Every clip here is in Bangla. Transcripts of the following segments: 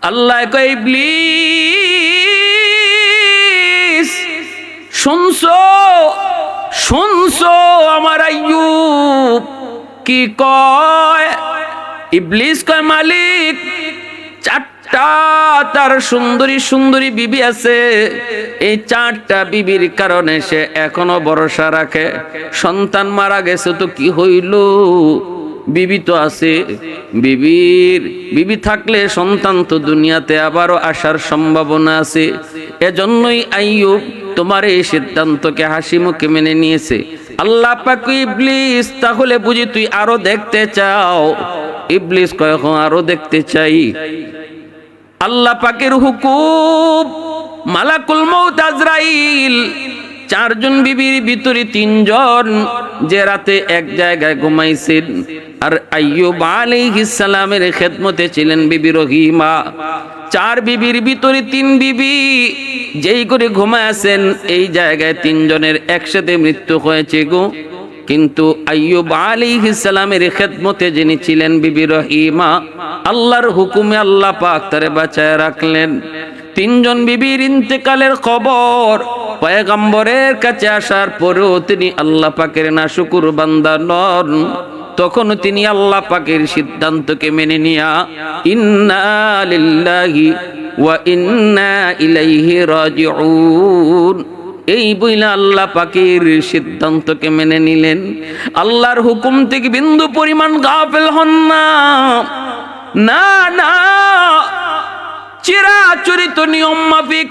আল্লাহ কয় ইবলিস শুনছো শুনছো আমার আইয়ুব কি কয়। ইবলিস কয় মালিক চারটা তার সুন্দরী সুন্দরী বিবি আছে, এই চারটা বিবির কারণে সে এখনো ভরসা রাখে। সন্তান মারা গেছে তো কি হইল, বিবি তো আছে, বিবি থাকলে সন্তান তো দুনিয়াতে আবারও আসার সম্ভাবনা আছে। এজন্যই আইয়ুব তোমার এই সিদ্ধান্তকে হাসি মুখে মেনে নিয়েছে। আল্লাহ পাক ইবলিস তাহলে বুঝি তুই আরো দেখতে চাও? ইবলিস কয় হ্যাঁ আরো দেখতে চাই। আল্লাহ পাকের হুকুম, মালাকুল মউত আজরাইল চারজন বিবির ভিতরে তিনজন যে রাতে এক জায়গায় ঘুমাইছেন, আর আইয়ুব আলাইহিস সালামের খেদমতে ছিলেন বিবি রহিমা। চার বিবির ভিতরে তিন বিবি যেই করে ঘুমায়াছেন, এই জায়গায় তিনজনের একসাথে মৃত্যু হয়েছে গো। কিন্তু আইয়ুব আলাইহিস সালামের খেদমতে যিনি ছিলেন বিবি রহিমা, আল্লাহর হুকুমে আল্লাহ পাক তারে বাঁচায় রাখলেন। তিনজন বিবির ইন্তেকালের খবর পয়গম্বরের কাছে আসার পরেও তিনি আল্লাহ পাকের নাশুকুর বান্দা নন। তখন তিনি আল্লাহ পাকের সিদ্ধান্তকে মেনে নিয়া ইন্না লিল্লাহি ওয়া ইন্না ইলাইহি রাজিউন এই বইলা আল্লাহ পাকের সিদ্ধান্তকে মেনে নিলেন। আল্লাহর হুকুম থেকে বিন্দু পরিমাণ গাফেল হন না। না না, চিরাচরিত নিয়ম মাফিক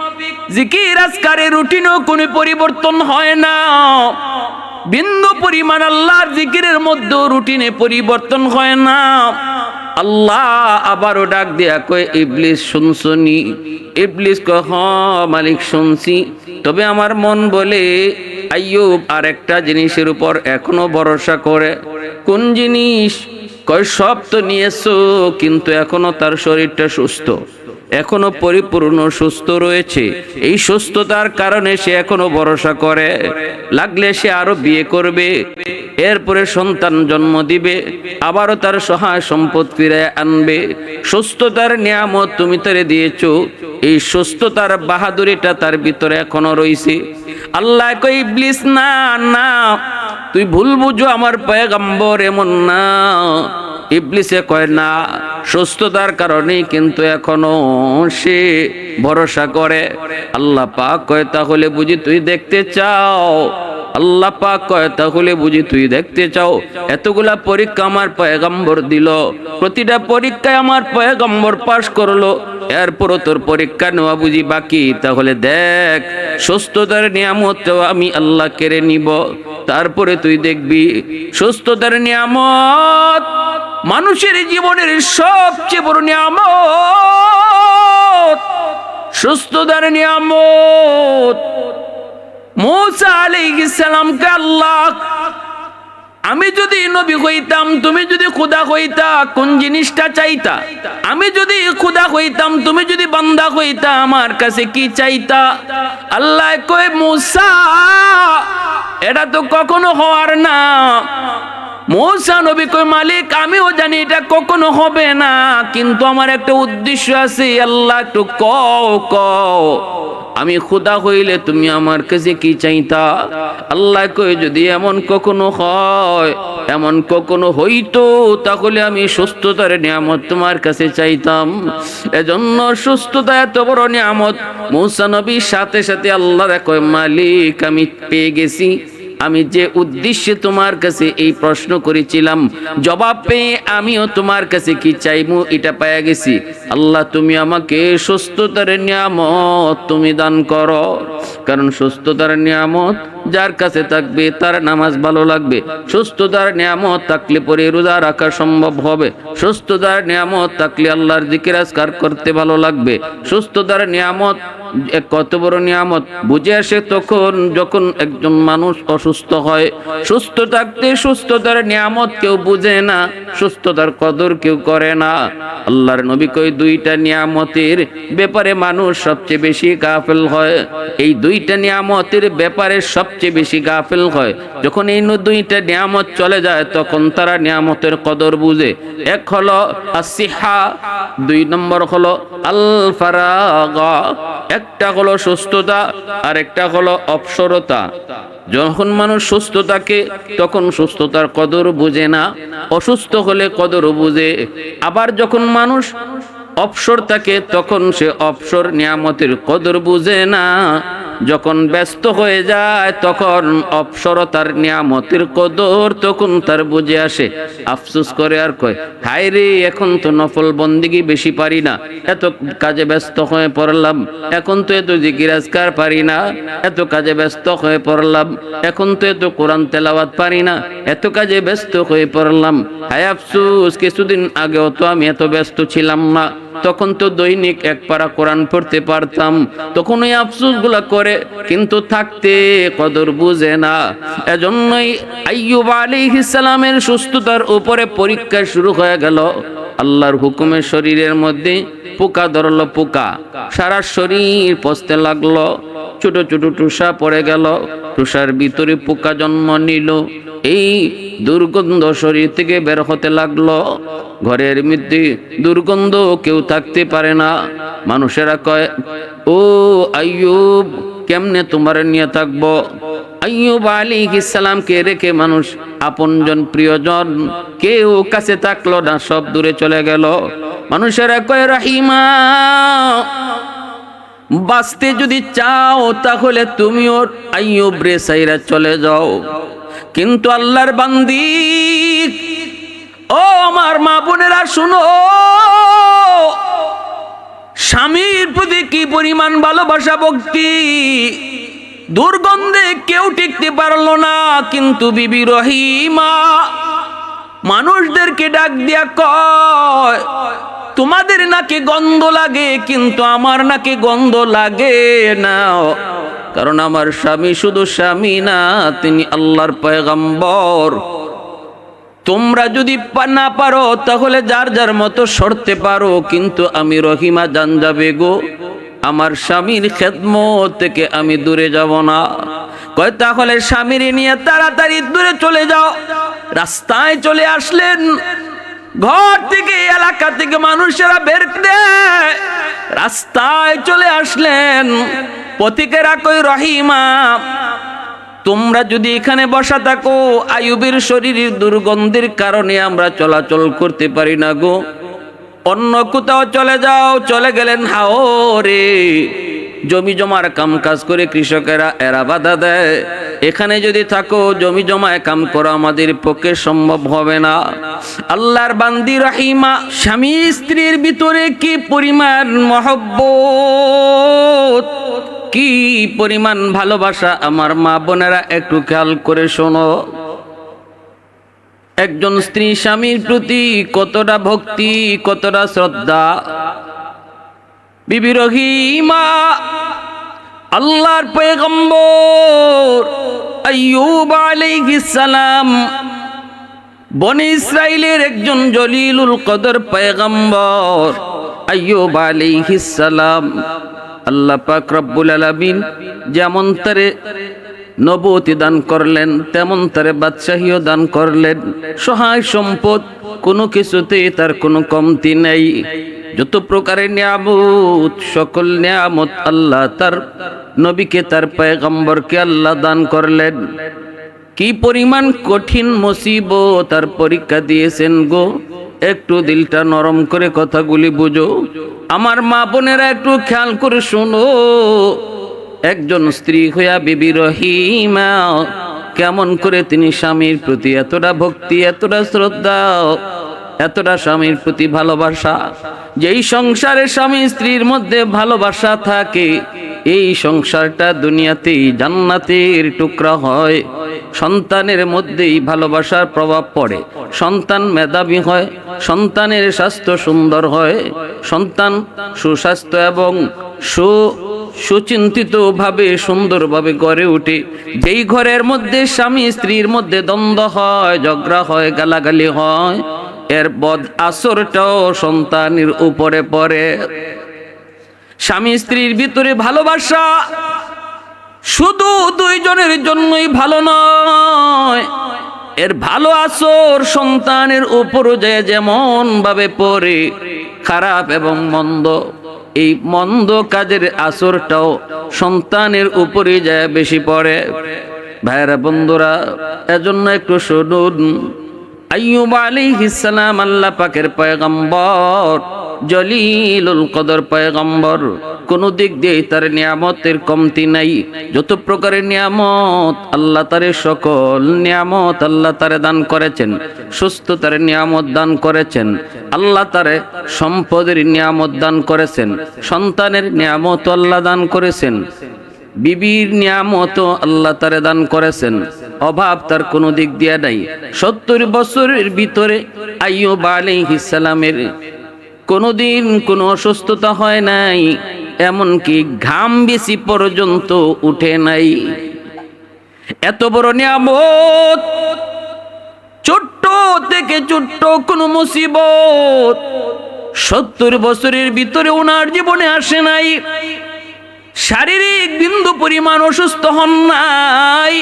জিকির আজকারের রুটিনও কোনো পরিবর্তন হয় না। বিন্দু পরিমাণ আল্লাহর জিকিরের মধ্যে রুটিনে পরিবর্তন হয় না। আল্লাহ আবারও ডাক দিয়া কয় ইবলিস শুনছনি? ইবলিস কয় হ্যাঁ মালিক শুনছি, তবে আমার মন বলে আইয়ুব আর একটা জিনিসের উপর এখনো ভরসা করে। কোন জিনিস? কয় সব তো নিয়েছো, কিন্তু এখনো তার শরীরটা সুস্থ, এখনো পরিপূর্ণ সুস্থ রয়েছে। এই সুস্থতার কারণে সে এখনো ভরসা করে, লাগলে সে আরো বিয়ে করবে, এরপরে সন্তান জন্ম দিবে, আবারও তার সহায় সম্পদ ফিরে আনবে। সুস্থতার নিয়ামত তুমি তারে দিয়েছো, এই সুস্থতার বাহাদুরিটা তার ভিতরে এখনো রয়েছে। আল্লাহ কই ইবলিস না না, তুই ভুল বুঝো, আমার পয়গম্বর এমন না। ইবলিসে কয় না, সুস্থতার কারণেই কিন্তু এখনো সে ভরসা করে। আল্লাহ পাক কয় তাহলে বুঝি তুই দেখতে চাও? আল্লাহ পাক কয় তাহলে বুঝি তুই দেখতে চাও? এতগুলা পরীক্ষা আমার পয়গম্বর দিল, প্রতিটা পরীক্ষায় আমার পয়গম্বর পাশ করলো, এরপরও তোর পরীক্ষা নেওয়া বুঝি বাকি? তাহলে দেখ, সুস্থতার নিয়ামতও আমি আল্লাহ কেড়ে নিব, তারপরে তুই দেখবি। সুস্থতার নিয়ামত মানুষের জীবনের সবচেয়ে বড় নিয়ামত। সুস্থতার নিয়ামত মূসা আলাইহিস সালামকে আল্লাহ, আমি যদি নবী হইতাম, তুমি যদি খোদা হইতা, কোন জিনিসটা চাইতা? আমি যদি খোদা হইতাম, তুমি যদি বান্দা হইতা, আমার কাছে কি চাইতা? আল্লাহ কয় মূসা এটা তো কখনো হওয়ার না। মূসা নবী কয় মালিক আমিও জানি এটা কখনো হবে না, কিন্তু আমার একটা উদ্দেশ্য আছে। আল্লাহ একটু কও কও, আমি খোদা হইলে তুমি আমার কাছে কি চাইতা? আল্লাহ কয় যদি এমন কখনো হয়, এমন কখনো হইতো, তাহলে আমি সুস্থতার নিয়ামত তোমার কাছে চাইতাম। এজন্য সুস্থতা এত বড় নিয়ামত। মূসা নবীর সাথে সাথে আল্লাহ কয় মালিক আমি পেয়ে গেছি, আমি যে উদ্দেশ্যে তোমার কাছে এই প্রশ্ন করেছিলাম, জবাব পেয়ে আমিও তোমার কাছে কি চাইবো এটা পেয়ে গেছি। আল্লাহ তুমি আমাকে সুস্থতার নিয়ামত তুমি দান করো, কারণ সুস্থতার নিয়ামত যার কাছে থাকবে তার নামাজ ভালো লাগবে, সুস্থতার নিয়ামত থাকলে পরে রোজা রাখা সম্ভব হবে, সুস্থতার নিয়ামত থাকলে আল্লাহর জিকির আজকার করতে ভালো লাগবে। সুস্থতার নিয়ামত কত বড় নিয়ামত বুঝে আসে তখন যখন একজন মানুষ অসুস্থ হয়। সুস্থ থাকতে সুস্থতার নিয়ামত কেউ বুঝে না, সুস্থতার কদর কেউ করে না। আল্লাহর নবী কই দুইটা নিয়ামতের ব্যাপারে মানুষ সবচেয়ে বেশি গাফেল হয়। এই দুইটা নিয়ামতের ব্যাপারে সব সবচেয়ে বেশি গাফিল হয়। যখন এই দুইটা নিয়ামত চলে যায় তখন তারা নিয়ামতের কদর বুঝে। এক হলো আসিহা, 2 নম্বর হলো আল ফারাগা। একটা হলো সুস্থতা আর একটা হলো অবসরতা। যখন মানুষ সুস্থ থাকে তখন সুস্থতার কদর বুঝে না, অসুস্থ হলে কদর বুঝে। আবার যখন মানুষ অবসর থাকে তখন সে অবসর নিয়ামতের কদর বুঝে না। যখন ব্যস্ত হয়ে যায় তখন অবসরতার নিয়ামতের কদর তখন তার বুঝে আসে। আফসোস করে আর কয়, হায় রে, এখন তো নফল বন্দিগি বেশি পারি না, এত কাজে ব্যস্ত হয়ে পড়লাম। এখন তো এত জিকির আজকার পারি না, এত কাজে ব্যস্ত হয়ে পড়লাম। এখন তো এত কোরআন তেলাওয়াত পারি না, এত কাজে ব্যস্ত হয়ে পড়লাম। হায় আফসোস, কিছুদিন আগেও তো আমি এত ব্যস্ত ছিলাম না, তখন তো দৈনিক 1 পারা কোরআন পড়তে পারতাম। তখন ওই আফসোস গুলা করে, কিন্তু থাকতে কদর বুঝে না। এজন্যই আইয়ুব আলাইহিস সালামের সুস্থতার উপরে পরীক্ষা শুরু হয়ে গেল। আল্লাহর হুকুমে শরীরের মধ্যে পোকা ধরলো, পোকা সারা শরীর পচতে লাগলো, ছোট ছোট টুসা পড়ে গেল, টুসার ভিতরে পোকা জন্ম নিল। এই দুর্গন্ধ শরীর থেকে বের হতে লাগলো। ঘরের মধ্যে দুর্গন্ধ, কেউ থাকতে পারে না। মানুষেরা কয়, ও আইয়ুব, কেমনে তোমার নিয়ে থাকবো? আইয়ুব আলাইহিস সালামকে রেখে মানুষ আপনজন প্রিয়জন কেউ কাছে থাকলো না, সব দূরে চলে গেল। মানুষেরা কয়, রহিমা, বাঁচতে যদি চাও তাহলে তুমিও আইয়ুব রে সাইরা চলে যাও। কিন্তু আল্লাহর বান্দি, ও আমার মা বোনেরা শুনো, স্বামীর প্রতি কি পরিমাণ ভালোবাসা ভক্তি! দুর্গন্ধে কেউ টিকতে পারলো না, কিন্তু বিবি রহিমা মানুষদেরকে ডাক দিয়া কয়, তোমাদের নাকি গন্ধ লাগে, কিন্তু আমার নাকি গন্ধ লাগে না। কারণ আমার স্বামী শুধু স্বামী না, তিনি আল্লাহর পয়গম্বর। তোমরা যদি না পারো তাহলে যার যার মতো সরতে পারো, কিন্তু আমি রহিমা জান যাবে গো, আমার স্বামীর খেদমত থেকে আমি দূরে যাব না। কয়, তাহলে স্বামীর নিয়ে তাড়াতাড়ি দূরে চলে যাও। রাস্তায় চলে আসলেন, ঘর থেকে এলাকা থেকে মানুষেরা বের দেয়, রাস্তায় চলে আসলেন। পথিকেরা কই, রহিমা, তোমরা যদি এখানে বসা থাকো, আইয়ুবের শরীরের দুর্গন্ধের কারণে আমরা চলাচল করতে পারি না গো, অন্য কোথাও চলে যাও। চলে গেলেন হাওরে। জমি জমার কাম কাজ করে কৃষকেরা, এরা বাধা দেয়, এখানে যদি থাকো জমি জমায় কাম করা আমাদের পক্ষে সম্ভব হবে না। আল্লাহর বান্দি রহিমা, স্বামী স্ত্রীর ভিতরে কি পরিমাণ মহব্বত, কি পরিমাণ ভালোবাসা, আমার মা বোনেরা একটু খেয়াল করে শোনো। একজন স্ত্রী স্বামীর প্রতি কতটা ভক্তি, কতটা শ্রদ্ধা। বিবি রহিমা আল্লাহর পয়গম্বর আইয়ুব আলাইহিস সালাম, বনি ইসরাইলের একজন জলিলুল কদর পয়গম্বর আইয়ুব আলাইহিস সালাম। আল্লাহ পাক রব্বুল আলামিন যেমন তারে নবুয়তি দান করলেন, তেমন তারে বাদশাহীও দান করলেন। সহায় সম্পদ, কোনো কিছুতেই তার কোনো কমতি নেই। যত প্রকারের নিয়ামত, সকল নিয়ামত আল্লাহ তার নবীকে, তার পয়গম্বরকে আল্লাহ দান করলেন। কি পরিমাণ কঠিন মুসিবত তার পরীক্ষা দিয়েছেন গো, একটু দিলটা নরম করে কথাগুলি বুঝো। আমার মা বোনেরা একটু খেয়াল করে শোনো। একজন স্ত্রী হইয়া বিবি রহিমা কেমন করে তিনি স্বামীর প্রতি এতটা ভক্তি, এতটা শ্রদ্ধা, এতটা স্বামীর প্রতি ভালোবাসা। যেই সংসারে স্বামী স্ত্রীর মধ্যে ভালোবাসা থাকে, এই সংসারটা দুনিয়াতেই জান্নাতের টুকরা হয়। সন্তানের মধ্যেই ভালোবাসার প্রভাব পড়ে, সন্তান মেধাবী হয়, সন্তানের স্বাস্থ্য সুন্দর হয়, সন্তান সুস্বাস্থ্য এবং সুচিন্তিত ভাবে সুন্দরভাবে গড়ে ওঠে। যেই ঘরের মধ্যে স্বামী স্ত্রীর মধ্যে দ্বন্দ্ব হয়, ঝগড়া হয়, গালাগালি হয়, এর বদ আসরটাও সন্তানের উপরে পড়ে। স্বামী স্ত্রীর ভিতরে ভালোবাসা শুধু দুইজনের জন্যই ভালো নয়, এর ভালো আসর সন্তানের উপর যে যেমন ভাবে পড়ে, খারাপ এবং মন্দ, এই মন্দ কাজের আসরটাও সন্তানের উপরে যায় বেশি পড়ে। ভাইরা বন্ধুরা, এজন্য একটু শুনুন, আইয়ুব আলাইহিস সালাম আল্লাহ পাকের পয়গম্বর, জলিলুল কদর পয়গম্বর, কোন দিক দিয়ে তার নিয়ামতের কমতি নাই। যত প্রকারের নিয়ামত আল্লাহ তারে, সকল নিয়ামত আল্লাহ তারে দান করেছেন। সুস্থতার নিয়ামত দান করেছেন আল্লাহ তারে, সম্পদের নিয়ামত দান করেছেন, সন্তানের নিয়ামত আল্লাহ দান করেছেন, বিবির নিয়ামত আল্লাহ তারে দান করেছেন। অভাব তার কোনো দিক দিয়ে নাই। 70 বছরের ভিতরে আইয়ুব আলাইহিস সালামের কোনোদিন কোনো অসুস্থতা হয় নাই, এমনকি ঘাম বেশি পর্যন্ত উঠে নাই। এত বড় নিয়ামত, ছোট্ট থেকে ছোট্ট কোনো মুসিবত 70 বছরের ভিতরে ওনার জীবনে আসে নাই। শারীরিক বিন্দু পরিমাণ অসুস্থ হন নাই।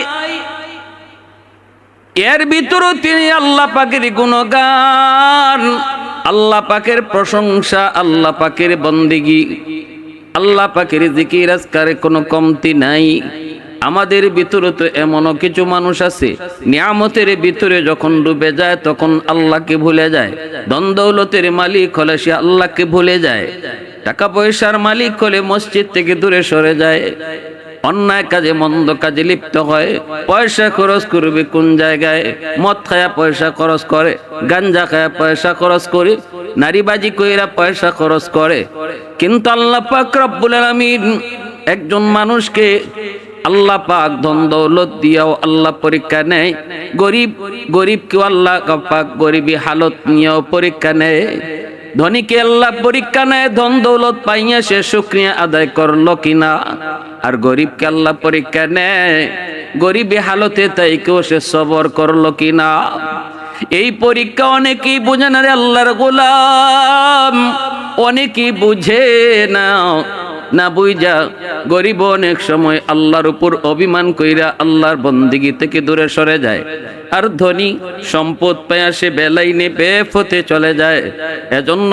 এর ভিতরে তিনি আল্লাহ পাকের গুণগান, আল্লাহ পাকের প্রশংসা, আল্লাহ পাকের বন্দেগী, আল্লাহ পাকের জিকির আজকারে কোনো কমতি নাই। আমাদের ভিতরে তো এমনও কিছু মানুষ আছে, নিয়ামতের ভিতরে যখন ডুবে যায় তখন আল্লাহকে ভুলে যায়। ধন দৌলতের মালিক হলে সে আল্লাহকে ভুলে যায়। টাকা পয়সার মালিক হলে মসজিদ থেকে দূরে সরে যায়। অন্যায় কাজে, মন্দ কাজে লিপ্ত হয়। পয়সা খরচ করবে কোন জায়গায়? মদ খায়া পয়সা খরচ করে, গাঞ্জা খায়া পয়সা খরচ করে, নারীবাজি কইরা পয়সা খরচ করে। কিন্তু আল্লাহ পাক রব্বুল আলামিন একজন মানুষকে, আল্লাহ পাক ধন দৌলত দিয়াও আল্লাহ পরীক্ষা নেয়। গরিবকেও আল্লাহ পাক গরিবী হালত নিয়েও পরীক্ষা নেয়। ধনীকে আল্লাহ পরীক্ষা নেয়, ধন দৌলত পাইয়া সে শুকরিয়া আদায় করলো কিনা। আর গরিবকে আল্লাহ পরীক্ষা নেয়, গরিবী হালতে তাইকেও সে সবর করলো কিনা। এই পরীক্ষা অনেকেই বুঝে না রে আল্লাহর গোলাম, অনেকেই বুঝে না। না বুঝা গরিব অনেক সময় আল্লাহর উপর অভিমান কইরা আল্লাহর বন্দেগী থেকে দূরে সরে যায়। আর ধনী সম্পদ পায়া সে বেলাইনে বেফতে চলে যায়। এজন্য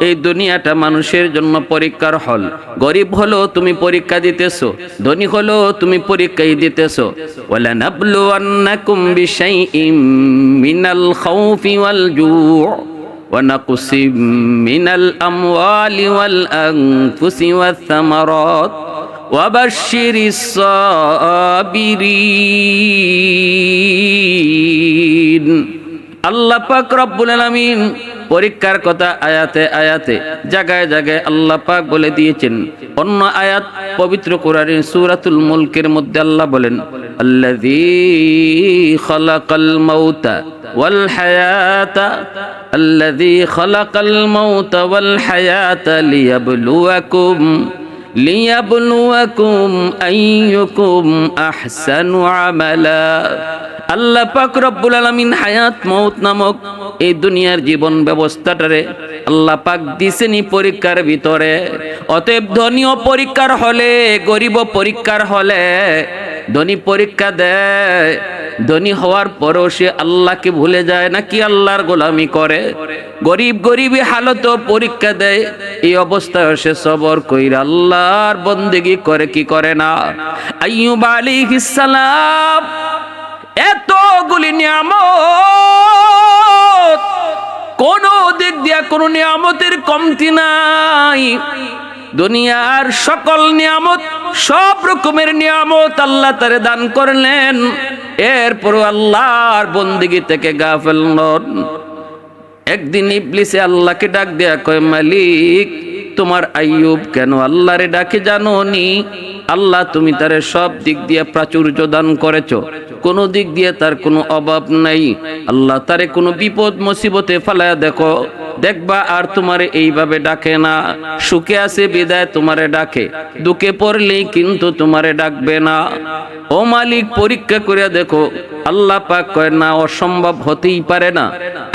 এই দুনিয়াটা মানুষের জন্য পরীক্ষার হল। গরিব হলো তুমি পরীক্ষা দিতেছো, ধনী হলো তুমি পরীক্ষাই দিতেছো। ওয়ালা নাবলুওয়ান্নাকুম বিশাইইম মিনাল খাউফি ওয়াল জু' ونقص من الأموال والأنفس والثمرات وبشر الصابرين। আল্লাহ পাক রব্বুল আলামিন পরীক্ষার কথা আয়াতে আয়াতে, জায়গায় জায়গায় আল্লাহ পাক বলে দিয়েছেন। অন্য আয়াত পবিত্র কোরআনের সূরাতুল মুলকের মধ্যে আল্লাহ বলেন, আল্লাযী খালাকাল মাউতা ওয়াল হায়াতা, আল্লাযী খালাকাল মাউতা ওয়াল হায়াতা লিয়াবলুয়াকুম আইয়ুকুম আহসানু আমালা। আল্লাহ পাক রব্বুল আলামিন হায়াত মউত নামক এই দুনিয়ার জীবন ব্যবস্থাটারে আল্লাহ পাক দিছেনি পরীক্ষার ভিতরে। অতএব ধনীও পরীক্ষার হলে, গরিবও পরীক্ষার হলে। ধনী পরীক্ষা দেয়, ধনী হওয়ার পরও সে আল্লাহকে ভুলে যায় নাকি আল্লাহর গোলামি করে। গরিবী হালত পরীক্ষা দেয়, এই অবস্থায় সে সবর কইরা আল্লাহর বন্দেগী করে কি করে না। আইয়ুব আলাইহিস সালাম এতগুলি নিয়ামত, কোন দিক দিয়া কোন নিয়ামতের কমতি নাই। দুনিয়ার সকল নিয়ামত, সব রকমের নিয়ামত আল্লাহ তারে দান করলেন। এরপর আল্লাহর বন্দেগী থেকে গাফেল নন। একদিন ইবলিসে আল্লাহকে ডাক দেয়া কয়, মালিক তোমার আইয়ুব কেন আল্লাহরে ডাকে জানো নি? আল্লাহ তুমি তারে সব দিক দিয়ে প্রাচুর্য দান করেছো, কোন দিক দিয়ে তার কোনো অভাব নাই। আল্লাহ তারে কোনো বিপদ মুসিবতে ফেলায়া দেখবা আর তোমারে এইভাবে ডাকে না। সুখে আছে বিদায় তোমারে ডাকে, দুঃখে পড়লেই কিন্তু তোমারে ডাকবে না। ও মালিক পরীক্ষা করে দেখো। আল্লাহ পাক কয় না, অসম্ভব হতেই পারে না।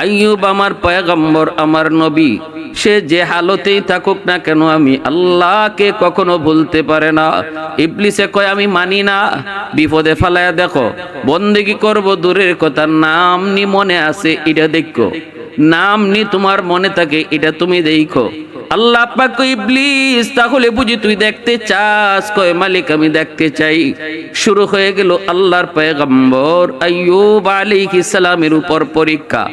আইয়ুব আমার পয়গম্বর, আমার নবী, সে যে হালতেই থাকুক না কেন আমি আল্লাহকে কখনো ভুলতে পারে না। ইবলিসে কয় আমি মানি না, বিপদে ফেলায়া দেখো, বন্দেগি করব দূরের কথা, নাম নি মনে আছে এটা দেখো, নাম নি তোমার মনে থাকে এটা তুমি দেখো। আল্লাহ পাক কয় ইবলিস তাহলে বুঝি তুই দেখতে চাস? কয় মালিক আমি দেখতে চাই। শুরু হয়ে গেল আল্লাহর পয়গম্বর আইয়ুব আলাইহিস সালামের উপর পরীক্ষা।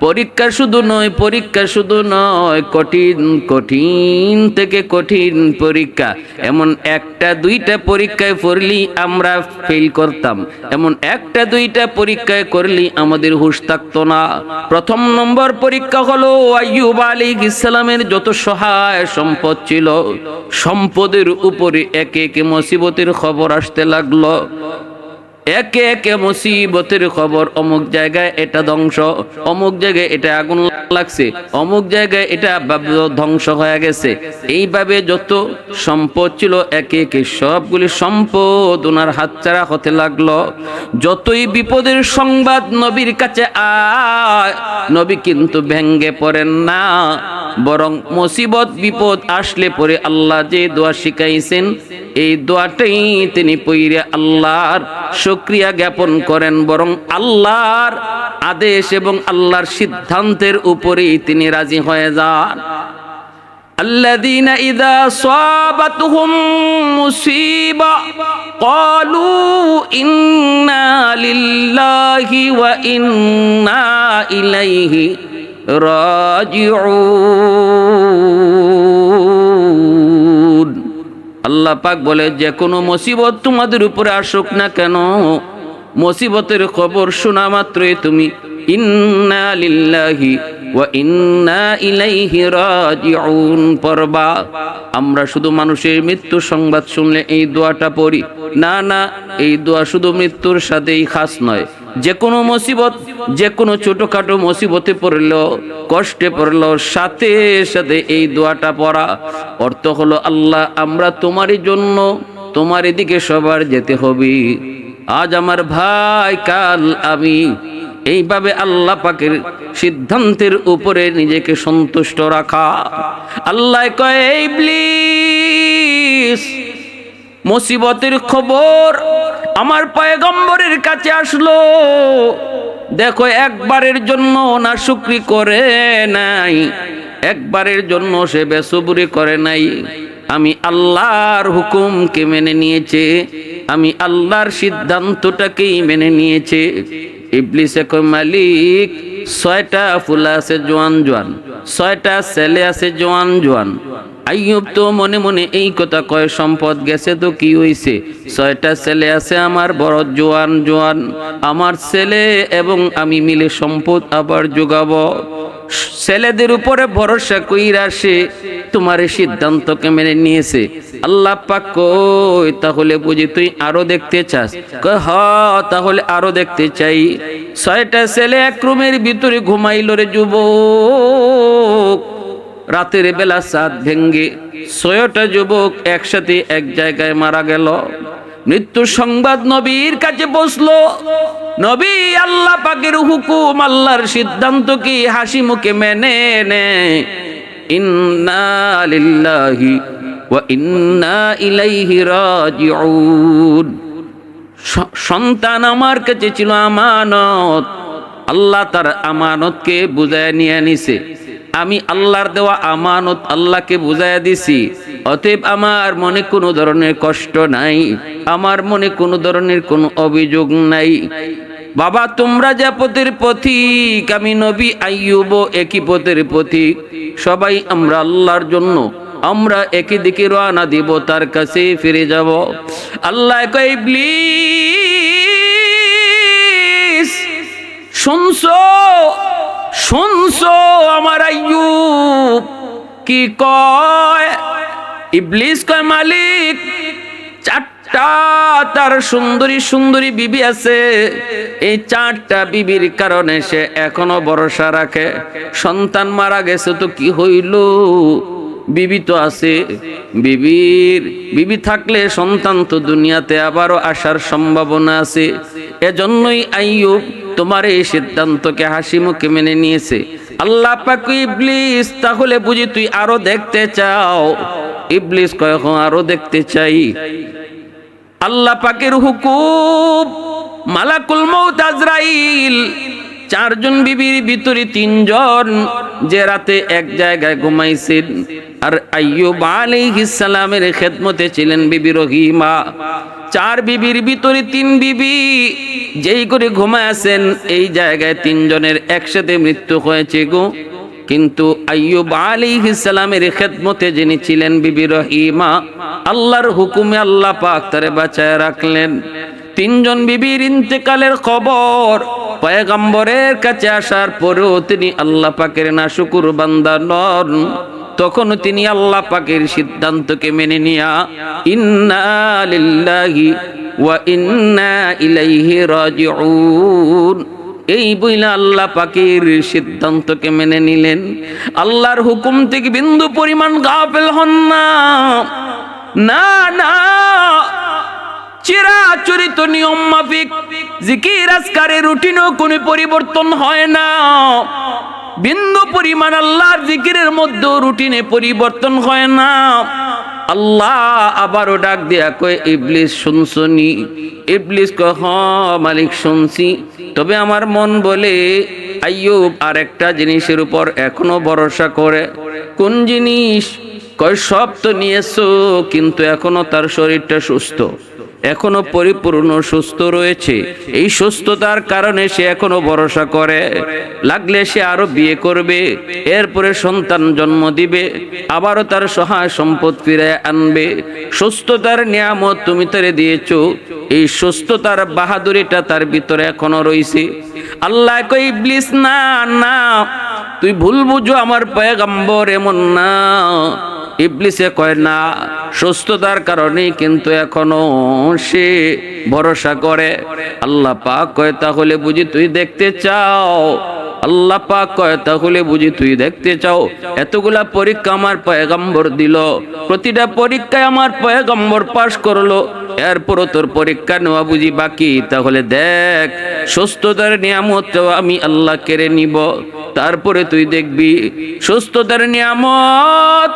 পরীক্ষা শুধু নয়, কঠিন কঠিন থেকে কঠিন পরীক্ষা। এমন একটা দুইটা পরীক্ষায় পড়লি আমরা ফেল করতাম, এমন একটা দুইটা পরীক্ষায় করলি আমাদের হুঁশ থাকতো না। প্রথম নম্বর পরীক্ষা হলো আইয়ুব আলাইহিস সালামের যত সহায় সম্পদ ছিল, সম্পদের উপরে একে একে মুসিবতের খবর আসতে লাগলো। একে একে মুসিবতের খবর, অমুক জায়গায় এটা ধ্বংস, অমুক জায়গায় এটা আগুন লাগছে, অমুক জায়গায় এটা ধ্বংস হয়ে গেছে। এইভাবে যত সম্পদ ছিল একে একে সবগুলি সম্পদ ওনার হাতছাড়া হতে লাগলো। যতই বিপদের সংবাদ নবীর কাছে আয়, নবী কিন্তু ভেঙ্গে পড়েন না, বরং মুসিবত বিপদ আসলে পরে আল্লাহ যে দোয়া শিখাইছেন এই দোয়াটাই তিনি পড়ে আল্লাহর শুকরিয়া জ্ঞাপন করেন, বরং আল্লাহর আদেশ এবং আল্লাহর সিদ্ধান্তের উপরেই তিনি রাজি হয়ে যান। আল্লাযীনা ইযা সাবাতুহুম মুসিবা ক্বালু ইন্না লিল্লাহি ওয়া ইন্না ইলাইহি রাজিউন। আল্লাহ পাক বলে যে কোনো মুসিবত তোমাদের উপরে আসুক না কেন, মুসিবতের খবর শোনা মাত্রই তুমি ইন্না লিল্লাহি ওয়া ইন্না ইলাইহি রাজিউন পড়বা। আমরা শুধু মানুষের মৃত্যু সংবাদ শুনলে এই দোয়াটা পড়ি না, না, এই দোয়া শুধু মৃত্যুর সাথেই খাস নয়। যে কোনো মুসিবত, যে কোনো ছোটখাটো মুসিবতে পড়লো, কষ্টে পড়লো, সাথে সাথে এই দোয়াটা পড়া। অর্থ হলো আল্লাহ আমরা তোমারই জন্য, তোমার দিকে সবার যেতে হবে। আজ আমার ভাই, কাল আমি। এইভাবে আল্লাহ পাকের সিদ্ধান্তের উপরে নিজেকে সন্তুষ্ট রাখা। আল্লাহ কয় ইবলিস মুসিবতের খবর আমার পয়গম্বরের কাছে আসলো, দেখো একবারের জন্য না শুকরি করে নাই, একবারের জন্য সে বেসবরি করে নাই। আমি আল্লাহর হুকুমকে মেনে নিয়েছে, আমি আল্লাহর সিদ্ধান্তটাকেই মেনে নিয়েছে। ইবলিসে কয় মালিক 6টা ফুলা আছে জোয়ান জোয়ান, 6টা ছেলে আছে জোয়ান জোয়ান। আইয়ুব তো মনে মনে এই কথা কয় সম্পদ গেছে তো কি হইছে, 6টা ছেলে আছে আমার বড় জোয়ান জোয়ান, আমার ছেলে এবং আমি মিলে সম্পদ আবার যোগাবো। ছেলেদের উপরে ভরসা কইরা সে তোমার সিদ্ধান্তকে মেনে নিয়েছে। আল্লাহ পাক কই তাহলে বুঝি তুই আরো দেখতে চাস? কয় হ্যাঁ তাহলে আরো দেখতে চাই। 6টা ছেলে এক রুমের ভিতরে ঘুমাইল রে যুবক। রাতের বেলা চাঁদ ভেঙ্গে 6টা যুবক একসাথে এক জায়গায় মারা গেল। মৃত্যুর সংবাদ নবীর কাছে পৌঁছলো। নবী আল্লাহ পাকের হুকুম, আল্লাহর সিদ্ধান্ত কি হাসি মুখে মেনে নেয়। ইন্না লিল্লাহি ওয়া ইন্না ইলাইহি রাজিউন। সন্তান আমার কাছে ছিল আমানত, আল্লাহ তার আমানতকে বুঝায় নিয়ে নিছে। আমি আল্লাহর দেওয়া আমানত আল্লাহকে বুঝাইয়া দিছি, অতএব আমার মনে কোনো ধরনের কষ্ট নাই, আমার মনে কোনো ধরনের কোনো অভিযোগ নাই। বাবা তোমরা যে পথের পথিক, আমি নবী আইয়ুব একই পথের পথিক। সবাই আমরা আল্লাহর জন্য আমরা একই দিকে রওনা দিব, তার কাছে ফিরে যাব। আল্লাহ কয় ইবলিস শুনছো শুনছো আমার আইয়ুব কি কয়? ইবলিস কয় মালিক 4টা তার সুন্দরী সুন্দরী বিবি আছে, এই 4টা বিবির কারণে সে এখনো ভরসা রাখে। সন্তান মারা গেছে তো কি হইল, বিবি তো আছে, বিবি থাকলে সন্তান তো দুনিয়াতে আবারও আসার সম্ভাবনা আছে। এজন্যই আইয়ুব তোমার এই সিদ্ধান্তকে হাসি মুখে মেনে নিয়েছে। আল্লাহ পাক ইবলিস তাহলে বুঝি তুই আরো দেখতে চাও? ইবলিস কয় হ্যাঁ আরো দেখতে চাই। আল্লাহ পাকের হুকুম, মালাকুল মউত আজরাইল চারজন বিবির ভিতরে তিনজন যে রাতে এক জায়গায় ঘুমাইছেন, আর আইয়ুব আলাইহিস সালামের খেদমতে ছিলেন বিবি রহিমা। চার বিবির ভিতরে তিন বিবি যেই করে ঘুমায়াছেন, এই জায়গায় তিনজনের একসাথে মৃত্যু হয়েছে গো। কিন্তু আইয়ুব আলাইহিস সালামের খেদমতে যিনি ছিলেন বিবি রহিমা, আল্লাহর হুকুমে আল্লাহ পাক তারে বাঁচায় রাখলেন। তিনজন বিবির ইন্তেকালের খবর পয়গম্বরের কাছে আসার পরেও তিনি আল্লাহ পাকের নাশুকুর বান্দা নন। তখন তিনি আল্লাহ পাকের সিদ্ধান্তকে মেনে নিয়া ইন্না লিল্লাহি ওয়া ইন্না ইলাইহি রাজিউন এই বইলা আল্লাহ পাকের সিদ্ধান্তকে মেনে নিলেন। আল্লাহর হুকুম থেকে বিন্দু পরিমাণ গাফেল হন না। না না, চিরাচরিত নিয়ম মাফিক জিকির আজকারের রুটিনও কোনো পরিবর্তন হয় না। বিন্দু পরিমাণ আল্লাহর জিকিরের মধ্যে রুটিনে পরিবর্তন হয় না। আল্লাহ আবারও ডাক দিয়া কয় ইবলিস শুনছনি? ইবলিস কয় হ্যাঁ মালিক শুনছি, তবে আমার মন বলে আইয়ুব আর একটা জিনিসের উপর এখনো ভরসা করে। কোন জিনিস? কয় সব তো নিয়েছো, কিন্তু এখনো তার শরীরটা সুস্থ, এখনো পরিপূর্ণ সুস্থ রয়েছে। এই সুস্থতার কারণে সে এখনো ভরসা করে, লাগলে সে আরো বিয়ে করবে, এরপরে সন্তান জন্ম দিবে, আবারও তার সহায় সম্পদ ফিরে আনবে। সুস্থতার নিয়ামত তুমি তারে দিয়েছো, এই সুস্থতার বাহাদুরিটা তার ভিতরে এখনো রয়েছে। আল্লাহ কই ইবলিস না না, তুই ভুল বুঝো, আমার পয়গম্বর এমন না। ইবলিসে কয় না, সুস্থতার কারণে কিন্তু এখনো সে ভরসা করে। আল্লাহ পাক কয় তাহলে বুঝি তুই দেখতে চাও? আল্লাহ পাক কয় তাহলে বুঝি তুই দেখতে চাও? এতগুলা পরীক্ষা আমার পয়গম্বর দিল, প্রতিটা পরীক্ষায় আমার পয়গম্বর পাশ করলো, এরপরও তোর পরীক্ষা নেওয়া বুঝি বাকি? তাহলে দেখ, সুস্থতার নিয়ামত আমি আল্লাহ কেড়ে নিব, তারপরে তুই দেখবি। সুস্থতার নিয়ামত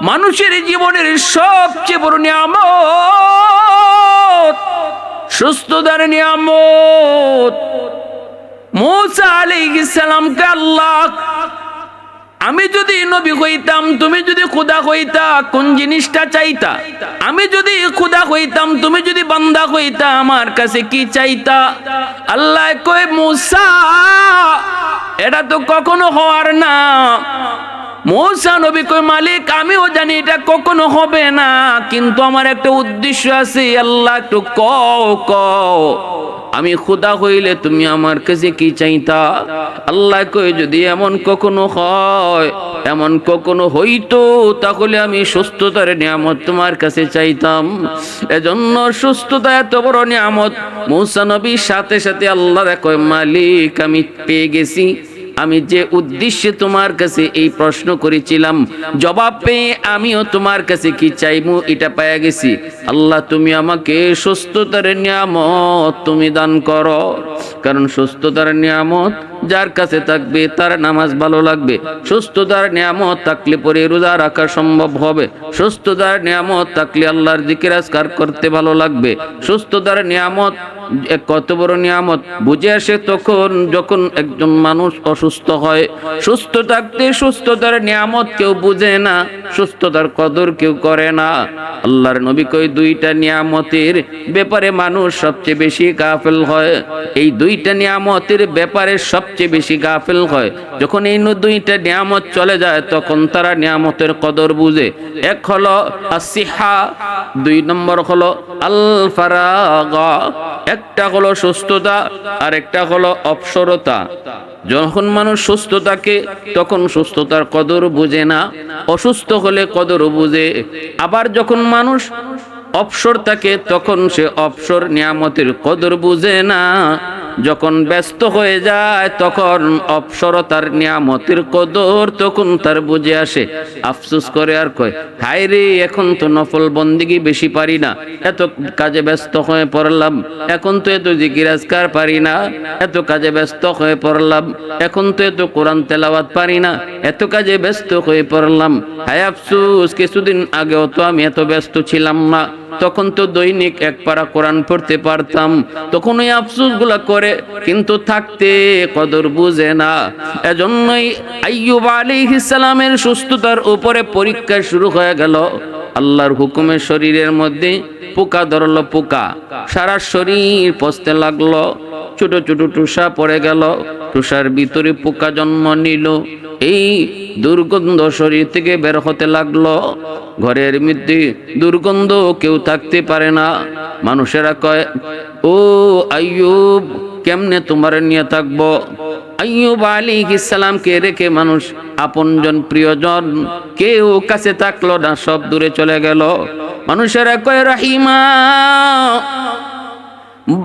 মানুষের জীবনের সবচেয়ে বড় নিয়ামত। সুস্থতার নিয়ামত মূসা আলাইহিস সালামকে আল্লাহ, আমি যদি নবী হইতাম, তুমি যদি খোদা হইতা, কোন জিনিসটা চাইতা? আমি যদি খোদা হইতাম, তুমি যদি বান্দা হইতা, আমার কাছে কি চাইতা? আল্লাহ কয় মূসা এটা তো কখনো হওয়ার না। মূসা নবী কয় মালিক আমিও জানি এটা কখনো হবে না, কিন্তু আমার একটা উদ্দেশ্য আছে। আল্লাহ একটু কও কও, আমি খোদা হইলে তুমি আমার কাছে কি চাইতা? আল্লাহ কয় যদি এমন কখনো হয়, এমন কখনো হইতো, তাহলে আমি সুস্থতার নিয়ামত তোমার কাছে চাইতাম। এজন্য সুস্থতা এত বড় নিয়ামত। মূসা নবীর সাথে সাথে আল্লাহ কয় মালিক আমি পেয়ে গেছি, আমি যে উদ্দেশ্যে তোমার কাছে এই প্রশ্ন করেছিলাম, জবাব পেয়ে আমিও তোমার কাছে কি চাইবো এটা পেয়ে গেছি। আল্লাহ তুমি আমাকে সুস্থতার নিয়ামত তুমি দান করো, কারণ সুস্থতার নিয়ামত যার কাছে থাকবে তার নামাজ ভালো লাগবে। সুস্থতার নিয়ামত থাকলে পরে রোজা রাখা সম্ভব হবে। সুস্থতার নিয়ামত থাকলে আল্লাহর জিকির আজকার করতে ভালো লাগবে। সুস্থতার নিয়ামত কত বড় নিয়ামত বুঝে আসে তখন যখন একজন মানুষ অসুস্থ হয়। সুস্থ থাকতে সুস্থতার নিয়ামত কেউ বুঝে না, সুস্থতার কদর কেউ করে না। আল্লাহর নবী কই দুইটা নিয়ামতের ব্যাপারে মানুষ সবচেয়ে বেশি গাফেল হয়। এই দুইটা নিয়ামতের ব্যাপারে সবচেয়ে বেশি গাফেল হয়। যখন এই দুইটা নিয়ামত চলে যায় তখন তারা নিয়ামতের কদর বুঝে। এক হলো আসিহা, দুই নম্বর হলো আল ফারাগা। একটা হলো সুস্থতা আর একটা হলো অবসরতা। যখন মানুষ সুস্থ থাকে তখন সুস্থতার কদর বুঝে না, অসুস্থ হলে কদর বুঝে। আবার যখন মানুষ অবসর থাকে তখন সে অবসর নিয়ামতের কদর বুঝে না, যখন ব্যস্ত হয়ে যায় তখন অবসরতার নিয়ামতের কদর তখন তার বুঝে আসে। আফসোস করে আর কয়, হায় রে, এখন তো নফল বন্দিগি বেশি পারি না, এত কাজে ব্যস্ত হয়ে পড়লাম, এখন তো এত জিকির আজকার পারি না, এত কাজে ব্যস্ত হয়ে পড়লাম, এখন তো এত কোরআন তেলাওয়াত পারি না, এত কাজে ব্যস্ত হয়ে পড়লাম। হায় আফসোস, কিছুদিন আগেও তো আমি এত ব্যস্ত ছিলাম না, তখন তো দৈনিক এক পারা কোরআন পড়তে পারতাম। তখন ওই আফসোস গুলা করে, কিন্তু থাকতে কদর বুঝে না। এজন্যই আইয়ুব আলাইহিস সালামের সুস্থতার উপরে পরীক্ষা শুরু হয়ে গেল। আল্লাহর হুকুমে শরীরের মধ্যে পোকা ধরলো, পোকা সারা শরীর পচতে লাগলো, ছোট ছোট টুসা পড়ে গেল, টুসার ভিতরে পোকা জন্ম নিল, এই দুর্গন্ধ শরীর থেকে বের হতে লাগলো। ঘরের মধ্যে দুর্গন্ধ, কেউ থাকতে পারে না। মানুষেরা কয়, ও আইয়ুব, কেমনে তোমার নিয়ে থাকবো? আইয়ুব আলাইহিস সালামকে রেখে মানুষ, আপনজন প্রিয়জন কেউ কাছে থাকলো না, সব দূরে চলে গেল। মানুষেরা কয়, রহিমা,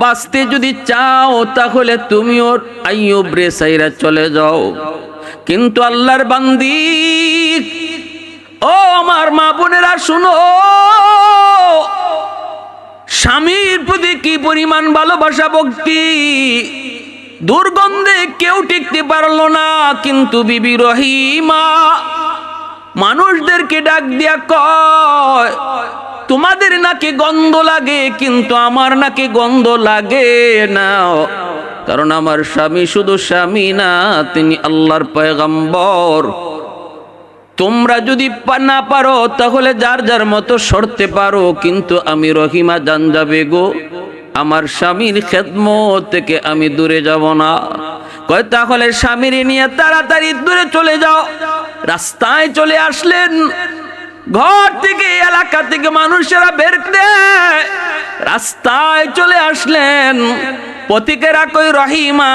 বাঁচতে যদি চাও তাহলে তুমিও আইয়ুব রে সাইরা চলে যাও। কিন্তু আল্লাহর বান্দি, ও আমার মা বোনেরা শুনো, স্বামীর প্রতি কি পরিমাণ ভালোবাসা ভক্তি! দুর্গন্ধে কেউ টিকতে পারলো না, কিন্তু বিবি রহিমা মানুষদেরকে ডাক দিয়া কয়, তোমাদের নাকি গন্ধ লাগে, কিন্তু আমার নাকি গন্ধ লাগে না, কারণ আমার স্বামী শুধু স্বামী না, তিনি আল্লাহর পয়গম্বর। তোমরা যদি না পারো তাহলে যার যার মতো সরতে পারো, কিন্তু আমি রহিমা জান যাবে গো, আমার স্বামীর খেদমত থেকে আমি দূরে যাব না। কয়, তাহলে স্বামীর নিয়ে তাড়াতাড়ি দূরে চলে যাও। রাস্তায় চলে আসলেন, ঘর থেকে এলাকা থেকে মানুষেরা বের দেয়, রাস্তায় চলে আসলেন। পথিকেরা কই, রহিমা,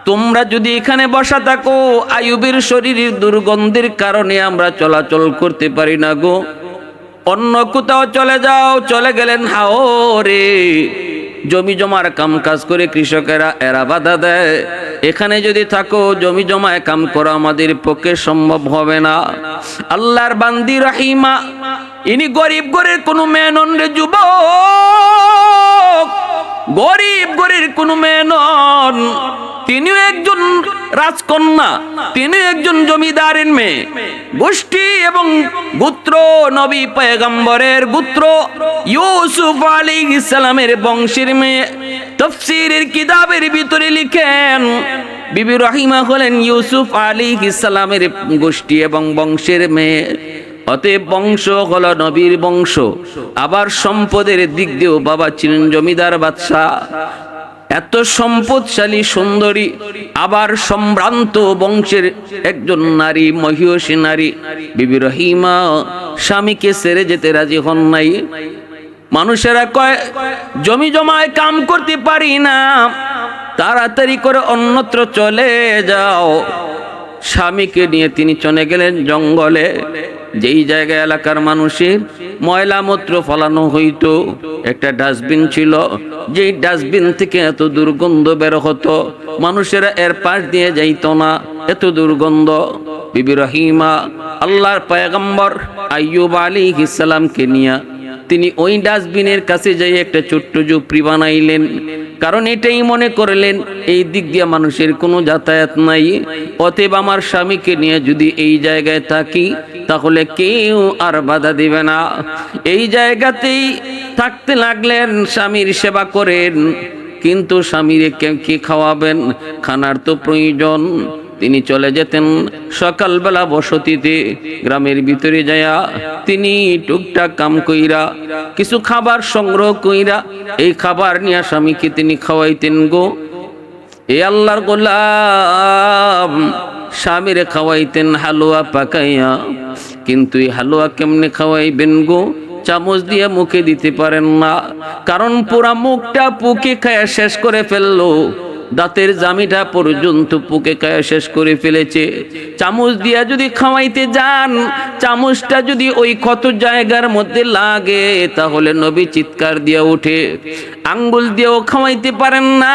তোমরা যদি এখানে বসা থাকো, আইয়ুবের শরীরের দুর্গন্ধের কারণে আমরা চলাচল করতে পারি না গো, অন্য কোথাও চলে যাও। চলে গেলেন হাওরে। জমি জমার কাম কাজ করে কৃষকেরা, এরা বাধা দেয়, এখানে যদি থাকো জমি জমায় কাম করা আমাদের পক্ষে সম্ভব হবে না। আল্লাহর বান্দি রহিমা, ইনি গরিব ঘরের কোনো মেয়ে নন রে যুবক, গরিব ঘরের কোনো মেয়ে নন, তিনিও একজন রাজকন্যা, তিনি একজন জমিদারের মেয়ে, গোষ্ঠী এবং গোত্র নবী পয়গম্বরের গোত্র ইউসুফ আলাইহিস সালামের বংশের মেয়ে। তাফসীরের কিতাবের ভিতরে লিখেন, বিবি রহিমা হলেন ইউসুফ আলাইহিস সালামের গোষ্ঠী এবং বংশের মেয়ে। অতএব বংশ হলো নবীর বংশ। আবার সম্পদের দিক দিয়েও বাবা ছিলেন জমিদার বাদশাহ। এত সম্পদশালী সুন্দরী, আবার সম্ভ্রান্ত বংশের একজন নারী, মহিষী নারী বিবি রহিমা স্বামীকে ছেড়ে যেতে রাজি হন নাই। মানুষেরা কয়, জমি জমায় কাম করতে পারি না, তাড়াতাড়ি করে অন্যত্র চলে যাও। স্বামীকে নিয়ে তিনি চলে গেলেন জঙ্গলে, যেই জায়গায় এলাকার মানুষের ময়লা মূত্র ফলানো হইতো। একটা ডাস্টবিন ছিল, যেই ডাস্টবিন থেকে এত দুর্গন্ধ বের হতো, মানুষেরা এর পাশ দিয়ে যাইতো না, এত দুর্গন্ধ। বিবি রহিমা আল্লাহর পয়গম্বর আইয়ুব আলাইহিস সালামকে নিয়ে তিনি ওই ডাস্টবিনের কাছে যাই একটা ছোট্ট ঝুপড়ি বানাইলেন। কারণ এটাই মনে করলেন এই দিক দিয়ে মানুষের কোনো যাতায়াত নাই, অতএব আমার স্বামীকে নিয়ে যদি এই জায়গায় থাকি তাহলে কেউ আর বাধা দিবে না। এই জায়গাতেই থাকতে লাগলেন, স্বামীর সেবা করেন, কিন্তু স্বামীর কি খাওয়াবেন, খানার তো প্রয়োজন। তিনি চলে যেতেন সকালবেলা বসতিতে, গ্রামের ভিতরে যায়া তিনি টুকটাক কাম কইরা কিছু খাবার সংগ্রহ কইরা এই খাবার নিয়ে স্বামীকে তিনি খাওয়াইতেন গো। এ আল্লাহর গোলাম স্বামীরে খাওয়াইতেন হালুয়া পাকাইয়া, কিন্তু এই হালুয়া কেমনে খাওয়াইবেন গো? চামচ দিয়ে মুখে দিতে পারেন না, কারণ পুরা মুখটা পুকে খায়া শেষ করে ফেললো। দাঁতের জামিটা পর্যন্ত পুকে খায় শেষ করে ফেলেছে। চামচ দিয়া যদি খাওয়াইতে যান, চামচটা যদি ওই ক্ষত জায়গার মধ্যে লাগে তাহলে নবী চিৎকার দিয়া ওঠে। আঙ্গুল দিয়েও খাওয়াইতে পারেন না,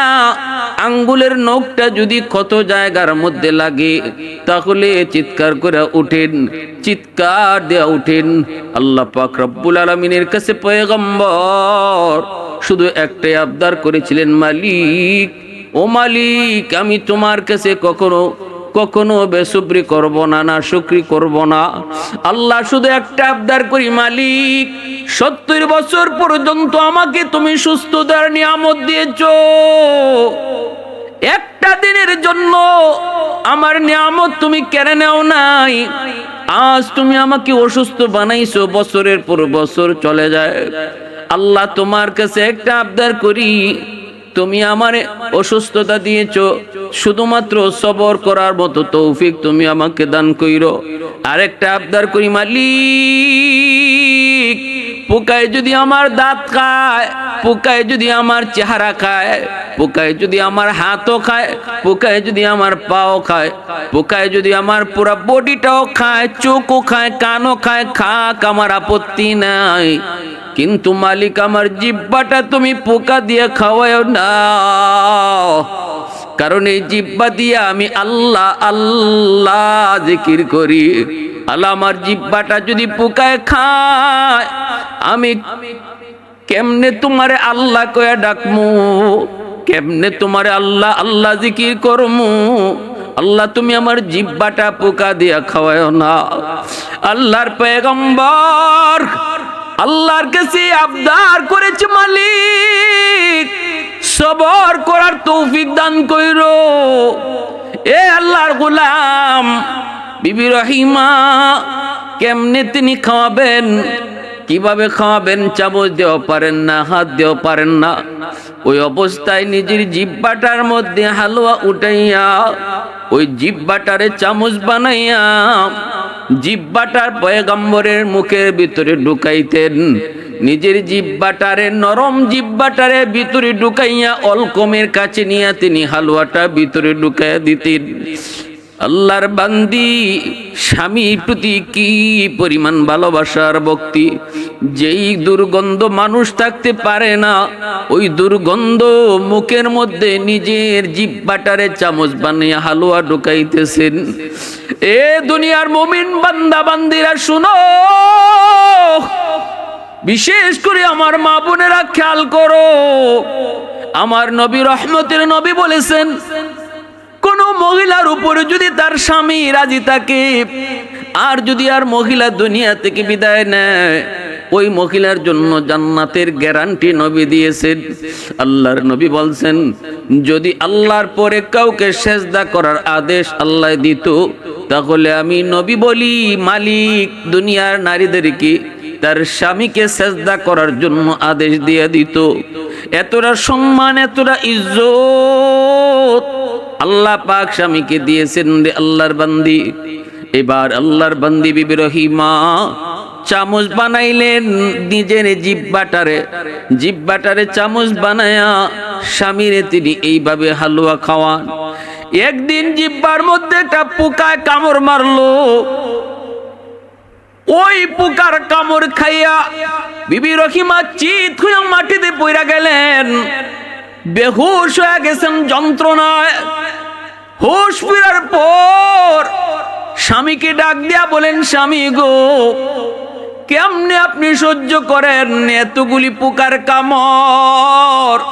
আঙ্গুলের নখটা যদি ক্ষত জায়গার মধ্যে লাগে তাহলে চিৎকার করে উঠেন, চিৎকার দিয়া উঠেন। আল্লাহ পাক রব্বুল আলামিনের কাছে পয়গম্বর শুধু একটাই আবদার করেছিলেন, মালিক, ও মালিক, আমি তোমার কাছে কখনো বেসুবরি করব না, না শুকরি করব না। আল্লাহ শুধু একটা আবদার করি, মালিক 70 বছর পর্যন্ত আমাকে তুমি সুস্থতার নিয়ামত দিয়েছো, একটা দিনের জন্য আমার নিয়ামত তুমি কেড়ে নাও নাই। আজ তুমি আমাকে অসুস্থ বানাইছো, বছরের পর বছর চলে যায়। আল্লাহ তোমার কাছে একটা আবদার করি, তুমি আমারে অসুস্থতা দিয়েছো, শুধুমাত্র সবর করার মতো তৌফিক তুমি আমাকে দান কইরো। আরেকটা আবদার করি, মালিক, পোকায় যদি আমার দাঁত খায়, পোকায় যদি আমার চেহারা খায়, পোকায় যদি আমার হাতও খায়, পোকায় যদি আমার পাও খায়, পোকায় যদি আমার পুরো বডিটাও খায়, চোখও খায়, কানও খায়, খাক, আমার আপত্তি নাই। কিন্তু মালিক, আমার জিহ্বাটা তুমি পোকা দিয়ে খাওয়াও না, কারণ এই জিহ্বা দিয়ে আমি আল্লাহ আল্লাহ জিকির করি। আল্লাহ, আমার জিহ্বাটা যদি পোকায় খায়, আমি কেমনে তোমারে আল্লাহ কয়া ডাকমু, কেমনে তোমারে আল্লাহ আল্লাহ জিকির করমু। আল্লাহ, তুমি আমার জিহ্বাটা পোকা দিয়া খাওয়াও না। আল্লাহর পয়গম্বর আল্লাহর কাছে আবদার করেছে, মালিক, সবর করার তৌফিক দান কইরো। এ আল্লাহর গোলাম বিবি রহিমা কেমনে তিনি খাওয়াবেন, কিভাবে খাওয়াবেন? চামচ দেওয়া পারেন না, হাত দেওয়া পারেন না। ওই অবস্থায় নিজের জিহ্বাটার মধ্যে হালুয়া উঠাইয়া ওই জিহ্বাটারে চামচ বানাইয়া জিহ্বাটার পয়গম্বরের মুখের ভিতরে ঢুকাইতেন। নিজের জিহ্বাটারে, নরম জিহ্বাটারে ভিতরে ঢুকাইয়া অলকমের কাছে নিয়ে তিনি হালুয়াটা ভিতরে ঢুকাইয়া দিতেন। আল্লাহর বান্দি স্বামীর প্রতি কি পরিমাণ ভালোবাসার ভক্তি! যেই দুর্গন্ধ মানুষ থাকতে পারে না, ওই দুর্গন্ধ মুখের মধ্যে নিজের জিহ্বাটারে চামচ বানিয়ে হালুয়া ঢুকাইতেছেন। এ দুনিয়ার মুমিন বান্দা বান্দিরা শুনো, বিশেষ করে আমার মা বোনেরা খেয়াল করো। আমার নবী রহমতের নবী বলেছেন, কোন মহিলার উপরে যদি তার স্বামী রাজি থাকে, আর যদি আর মহিলা দুনিয়া থেকে বিদায় নেয়, ওই মহিলার জন্য জান্নাতের গ্যারান্টি নবী দিয়েছেন। আল্লাহর নবী বলছেন, যদি আল্লাহর পরে কাউকে সেজদা করার আদেশ আল্লাহ দিত, তাহলে আমি নবী বলি, মালিক দুনিয়ার নারীদেরকে তার স্বামীকে সেজদা করার জন্য আদেশ দিয়ে দিত। এতটা সম্মান, এতটা ইজ্জত আল্লাহ পাক স্বামীকে দিয়েছেন রে আল্লাহর বান্দি। এবার আল্লাহর বান্দি বিবি রহিমা চামচ বানাইলেন, নিজের জিহ্বাটারে চামচ বানায়া স্বামীরে তিনি এইভাবে হালুয়া খাওয়ান। একদিন জিহ্বার মধ্যে একটা পোকায় কামড় মারলো। ওই পোকার কামড় খাইয়া বিবি রহিমা চিৎ হইয়া মাটিতে পইরা গেলেন, বেহুশ হয়ে গেছেন যন্ত্রণায়। হুশ ফিরার পর স্বামীকে ডাক দিয়া বলেন, স্বামী গো, কেমনে আপনি সহ্য করেন এতগুলি পোকার কামড়?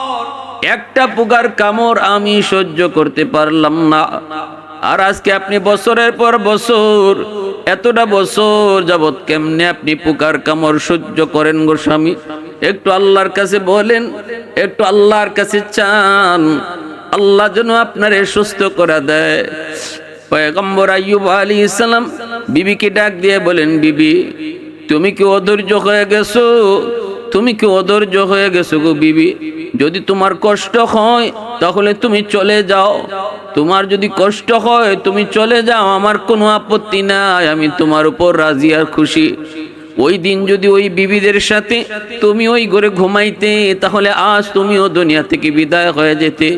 একটা পোকার কামড় আমি সহ্য করতে পারলাম না। আর আজকে আপনি বছরের পর বছর, এতটা বছর যাবত কেমনে আপনি পোকার কামড় সহ্য করেন গো স্বামী? একটু আল্লাহর কাছে বলেন, একটু আল্লাহর কাছে চান, আল্লাহ যেন আপনারে সুস্থ করে দেয়। পয়গম্বর আইয়ুব আলাইহিস সালাম বিবিকে ডাক দিয়ে বলেন, বিবি, তুমি কি অধৈর্য হয়ে গেছো? তুমি কি অধৈর্য হয়ে গেছো গো বিবি? যদি তোমার কষ্ট হয় তাহলে তুমি চলে যাও। তোমার যদি কষ্ট হয় তুমি চলে যাও, আমার কোনো আপত্তি নাই, আমি তোমার উপর রাজি আর খুশি। ওই দিন যদি ওই বিবিদের সাথে তুমি ওই ঘরে ঘুমাইতে, তাহলে আজ তুমিও দুনিয়া থেকে বিদায় হয়ে যেতে।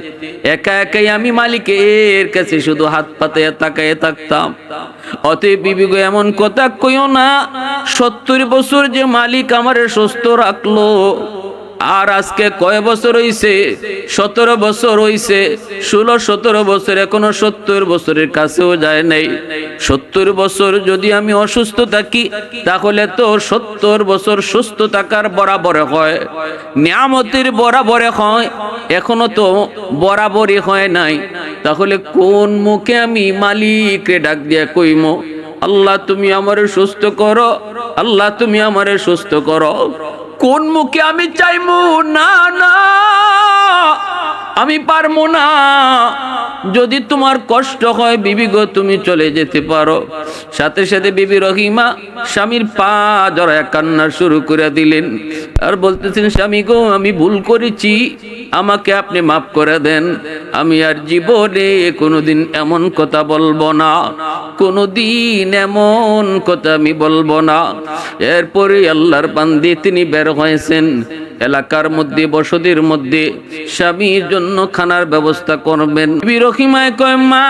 একা একাই আমি মালিকের কাছে শুধু হাত পাতে তাকায় থাকতাম। অতএব বিবি গো, এমন কথা কইও না। 70 বছর যে মালিক আমারে সুস্থ রাখলো, আর আজকে কয় বছর হইছে? 17 বছর হইছে। 16-17 বছর, এখনো 70 বছরের কাছেও যায় নাই। 70 বছর যদি আমি অসুস্থ থাকি, তাহলে তো 70 বছর সুস্থ থাকার বরাবর হয়, নিয়ামতের বরাবরে হয়। এখনো তো বরাবরই হয় নাই। তাহলে কোন মুখে আমি মালিককে ডাক দিয়া কইমো, আল্লাহ তুমি আমারে সুস্থ করো, আল্লাহ তুমি আমারে সুস্থ করো? কোন মুখে আমি চাইমু? না না, আমি পারবো না। যদি তোমার কষ্ট হয় বিবি গো, তুমি চলে যেতে পারো। সাথে সাথে বিবি রহিমা স্বামীর পা জড়ায় কান্না শুরু করে দিলেন, আর বলতেছেন, স্বামী গো, আমি ভুল করেছি, আমাকে আপনি মাফ করে দেন। আমি আর জীবনে কোনোদিন এমন কথা বলবো না, কোনোদিন এমন কথা আমি বলবো না। এরপরে আল্লাহর বান্দি তিনি বের হয়েছেন এলাকার মধ্যে, বসতির মধ্যে স্বামীর জন্য খানার ব্যবস্থা করবেন। বিবি রহিমায় কয়, মা,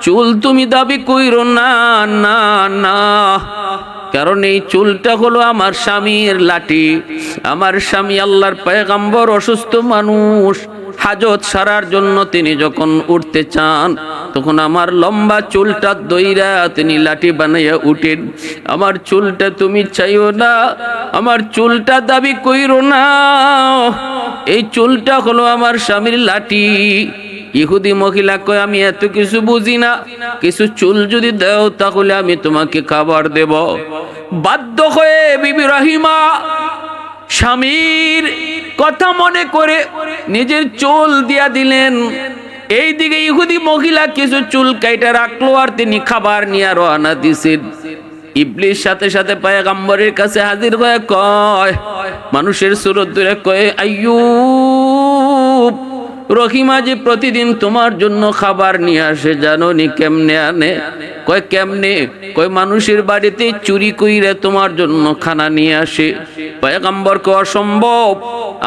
চুল তুমি দাবি কইরো না, না না, কারণ এই চুলটা হলো আমার স্বামীর লাঠি। আমার স্বামী আল্লাহর পয়গম্বর, অসুস্থ মানুষ, হাজত সারার জন্য তিনি যখন উঠতে চান, তখন আমার লম্বা চুলটা দইরা তিনি লাঠি বানাইয়া উঠেন। আমার চুলটা তুমি চাইও না, আমার চুলটা দাবি কইরো না, এই চুলটা হলো আমার স্বামীর লাঠি। ইহুদি মহিলা কয়, আমি এত কিছু বুঝি না, কিছু চুল যদি দাও তাহলে আমি তোমাকে খাবার দেব। বাধ্য হয়ে বিবি রহিমা স্বামীর কথা মনে করে নিজের চুল দিয়া দিলেন। এইদিকে ইহুদি মহিলা কিছু চুল কাইটা রাখলো, আর তিনি খাবার নিয়ে রওনা দিছেন। ইবলিস সাথে সাথে পয়গম্বরের কাছে হাজির হয়ে কয়, মানুষের সুরত ধরে কয়, আইয়ুব, রহিমা যে প্রতিদিন তোমার জন্য খাবার নিয়ে আসে, জানো নি কেমনে আনে? কয়, কেমনে? কয়, মানুষের বাড়িতে চুরি কইরে তোমার জন্য খানা নিয়ে আসে। পয়গম্বর কয়, অসম্ভব,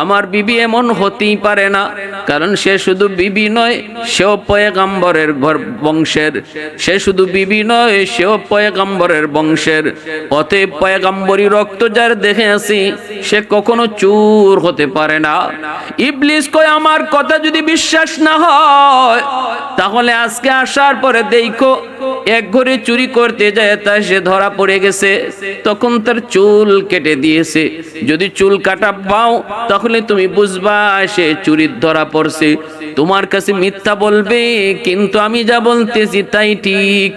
আমার বিবি এমন হতেই পারে না, কারণ সে শুধু বিবি নয়, সেও পয়গম্বরের বংশের। সে শুধু বিবি নয়, সেও পয়গম্বরের বংশের। অতএব পয়গম্বরী রক্ত যার দেখে আসি, সে কখনো চোর হতে পারে না। ইবলিস কয়, আমার কথা যদি বিশ্বাস না হয়, তাহলে আজকে আসার পরে দেখো, এক ঘরে চুরি করতে যায়, তা সে ধরা পড়ে গেছে, তখন তার চুল কেটে দিয়েছে। যদি চুল কাটা পাও, তাহলে তুমি বুঝবা সে চুরির ধরা পড়ছে। তোমার কাছে মিথ্যা বলবে, কিন্তু আমি যা বলতেছি তাই ঠিক।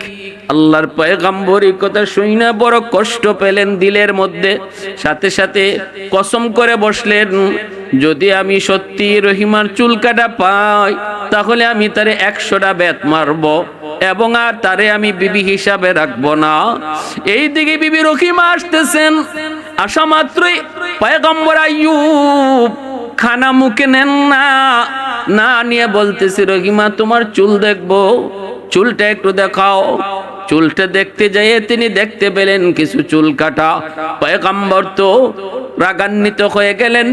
আল্লাহর পয়গম্বর এই কথা শুনে বড় কষ্ট পেলেন দিলের মধ্যে। সাথে সাথে কসম করে বসলেন, যদি আমি সত্যি রহিমার চুল কাটা পাই, তাহলে আমি তারে 100টা বেত মারব, এবং আর তারে আমি বিবি হিসাবে রাখবো না। এই দিকে বিবি রহিমা আসতেছেন। আসা মাত্রই পয়গম্বর আইয়ুব খানা মুখে নেন না, না নিয়ে বলতেছে, রহিমা, তোমার চুল দেখবো, চুলটা একটু দেখাও। চুলটা দেখতে যেয়ে তিনি দেখতে পেলেন কিছু চুল কাটা। পয়গম্বর তো রাগান্বিত হয়ে গেলেন,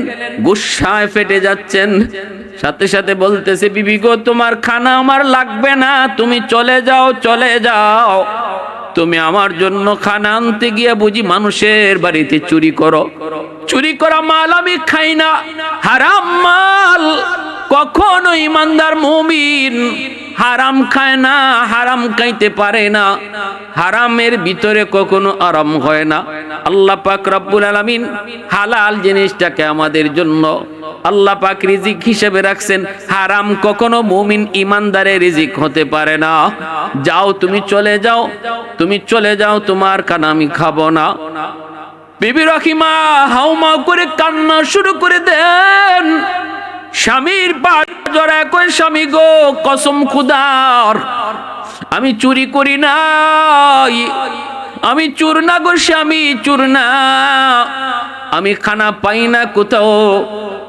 গুসায় ফেটে যাচ্ছেন। সাথে সাথে বলতেছে, বিবি গো, তোমার খানা আমার লাগবে না, তুমি চলে যাও, চলে যাও। তুমি আমার জন্য খানা আনতে গিয়ে বুঝি মানুষের বাড়িতে চুরি করো? চুরি করা মাল আমি খাই না, হারাম মাল। কখনো ইমানদার মুমিন হারাম খায় না, হারাম খাইতে পারে না। হারামের ভিতরে কখনো আরাম হয় না। আল্লাহ পাক রব্বুল আলামিন হালাল জিনিসটাকে আমাদের জন্য আল্লাহ পাক রিজিক হিসেবে রাখছেন। হারাম কখনো মুমিন ইমানদারের রিজিক হতে পারে না। যাও, তুমি চলে যাও, তুমি চলে যাও, তোমার খানা আমি খাবো না। বিবি রহিমা হাউমাউ করে কান্না শুরু করে দেন। স্বামীর পা জড়ায় কয়, স্বামী গো, কসম খুদার, আমি চুরি করি নাই, আমি চোর না গো স্বামী, চোর না। আমি খানা পাই না কোথাও।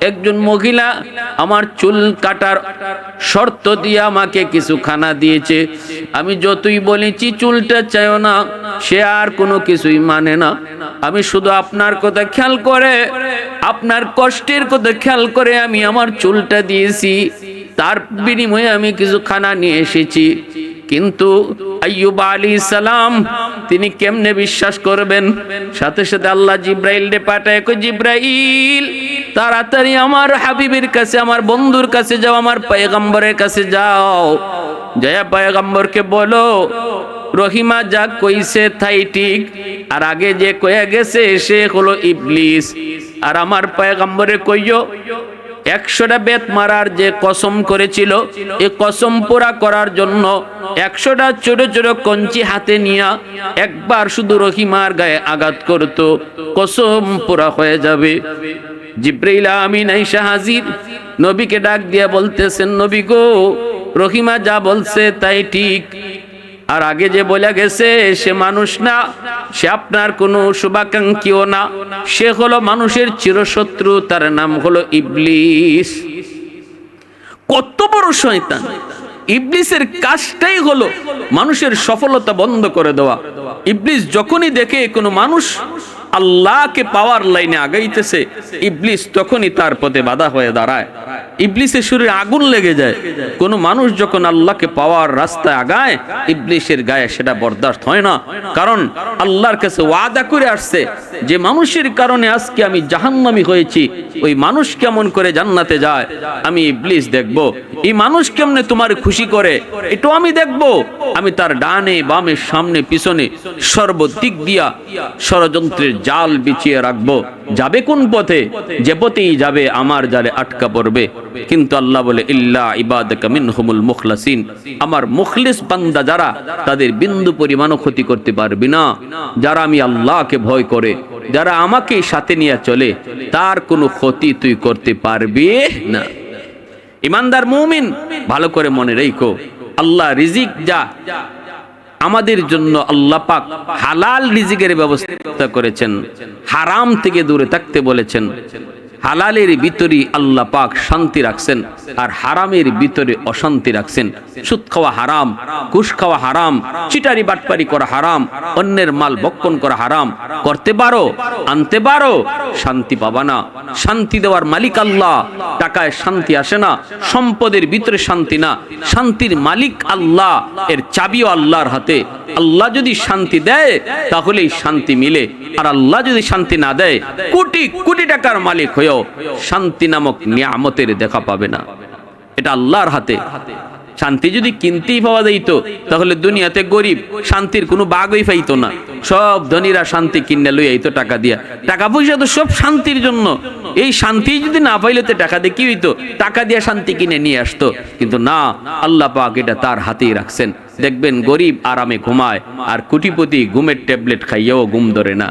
একজন মহিলা আমার চুল কাটার শর্ত দিয়ে আমাকে কিছু খানা দিয়েছে। আমি যতই বলেছি চুলটা চাইও না, সে আর কোনো কিছুই মানে না। আমি শুধু আপনার কথা খেয়াল করে, আপনার কষ্টের কথা খেয়াল করে আমি আমার চুলটা দিয়েছি, তার বিনিময়ে আমি কিছু খানা নিয়ে এসেছি। কিন্তু আইয়ুব আলাইহিস সালাম তিনি কেমনে বিশ্বাস করবেন? সাথে সাথে আল্লাহ জিব্রাইল রে পাঠায়, কই জিব্রাইল তাড়াতাড়ি আমার হাবিবের কাছে, আমার বন্ধুর কাছে যাও, আমার পয়গম্বরের কাছে যাও, জয়া পয়গম্বরকে বলো রহিমা যা কইছে তাই ঠিক, আর আগে যে কয়ে গেছে সে হলো ইবলিস। আর আমার পয়গম্বরে কইও 100টা বেত মারার যে কসম করেছিল, এই কসম পুরা করার জন্য 100টা ছোট ছোট কঞ্চি হাতে নিয়া একবার শুধু রহিমার গায়ে আঘাত করত, কসম পুরা হয়ে যাবে। জিব্রাইল আমিন আইসা হাজির, নবীকে ডাক দিয়া বলতেছেন, নবী গো, রহিমা যা বলছে তাই ঠিক, আর আগে যে বলে গেছে সে মানুষ না, সে আপনার কোনো শুভাকাঙ্ক্ষীও না, সে হলো মানুষের চিরশত্রু, তার নাম হলো ইবলিস। কত বড় শয়তান! ইবলিসের কাজটাই হলো মানুষের সফলতা বন্ধ করে দেওয়া। ইবলিস যখনই দেখে কোনো মানুষ আল্লাহকে পাওয়ার লাইনে আগাইতেছে, ইবলিস তখনই তার পথে বাধা হয়ে দাঁড়ায়। ইবলিসের শরীরে আগুন লেগে যায়। কোনো মানুষ যখন আল্লাহকে পাওয়ার রাস্তায় আগায়, ইবলিসের গায়ে সেটা বরদাস্ত হয় না। কারণ আল্লাহর কাছে ওয়াদা করে আসছে যে মানুষের কারণে আজকে আমি জাহান্নামী হয়েছি, ওই মানুষ কেমন করে জান্নাতে যায় আমি ইবলিস দেখব। এই মানুষ কেমনে তোমার খুশি করে এটাও আমি দেখব। আমি তার ডানে বামে সামনে পিছনে সর্বদিক দিয়া ষড়যন্ত্রের জাল বিছিয়ে রাখবো। যাবে কোন পথে? যে পথেই যাবে আমার জালে আটকা পড়বে। কিন্তু আল্লাহ বলে, ইল্লা ইবাদাকা মিনহুমুল মুখলাসিন, আমার মুখলিস বান্দা যারা, তাদের বিন্দু পরিমাণও ক্ষতি করতে পারবি না। যারা আমি আল্লাহকে ভয় করে, যারা আমাকে সাথে নিয়ে চলে, তার কোনো ক্ষতি তুই করতে পারবি না। ইমানদার মুমিন ভালো করে মনে রেখো, আল্লাহ রিজিক যা আমাদের জন্য আল্লাহ পাক হালাল রিজিকের ব্যবস্থা করেছেন, হারাম থেকে দূরে থাকতে বলেছেন। হালালের ভিতরে আল্লাহ পাক শান্তি রাখছেন, আর হারামের ভিতরে অশান্তি রাখছেন। সুদ খাওয়া হারাম, ঘুষ খাওয়া হারাম, চিটারি বাটপারি করা হারাম, অন্যের মাল বক্ষণ করা হারাম। করতে পারো, আনতে পারো, শান্তি পাবা না। শান্তি দেওয়ার মালিক আল্লাহ। টাকায় শান্তি আসে না, সম্পদের ভিতরে শান্তি না, শান্তির মালিক আল্লাহ। এর চাবিও আল্লাহর হাতে। আল্লাহ যদি শান্তি দেয় তাহলেই শান্তি মিলে, আর আল্লাহ যদি শান্তি না দেয়, কোটি কোটি টাকার মালিক হয়েও শান্তি নামক নিয়ামতের দেখা পাবে না। এটা আল্লাহর হাতে। শান্তি যদি কিনতেই পাওয়া যাইতো তাহলে দুনিয়াতে গরিব শান্তির কোনো বাগই পাইতো না। সব ধনীরা শান্তি কিনে লই আইতো টাকা দিয়া। টাকা পয়সা তো সব শান্তির জন্য। এই শান্তি যদি না পাইলে তো টাকা দিয়ে কি হইতো? টাকা দিয়ে শান্তি কিনে নিয়ে আসতো। কিন্তু না, আল্লাহ পাক এটা তার হাতেই রাখছেন। দেখবেন গরিব আরামে ঘুমায়, আর কোটিপতি ঘুমের ট্যাবলেট খাইয়াও ঘুম ধরে না।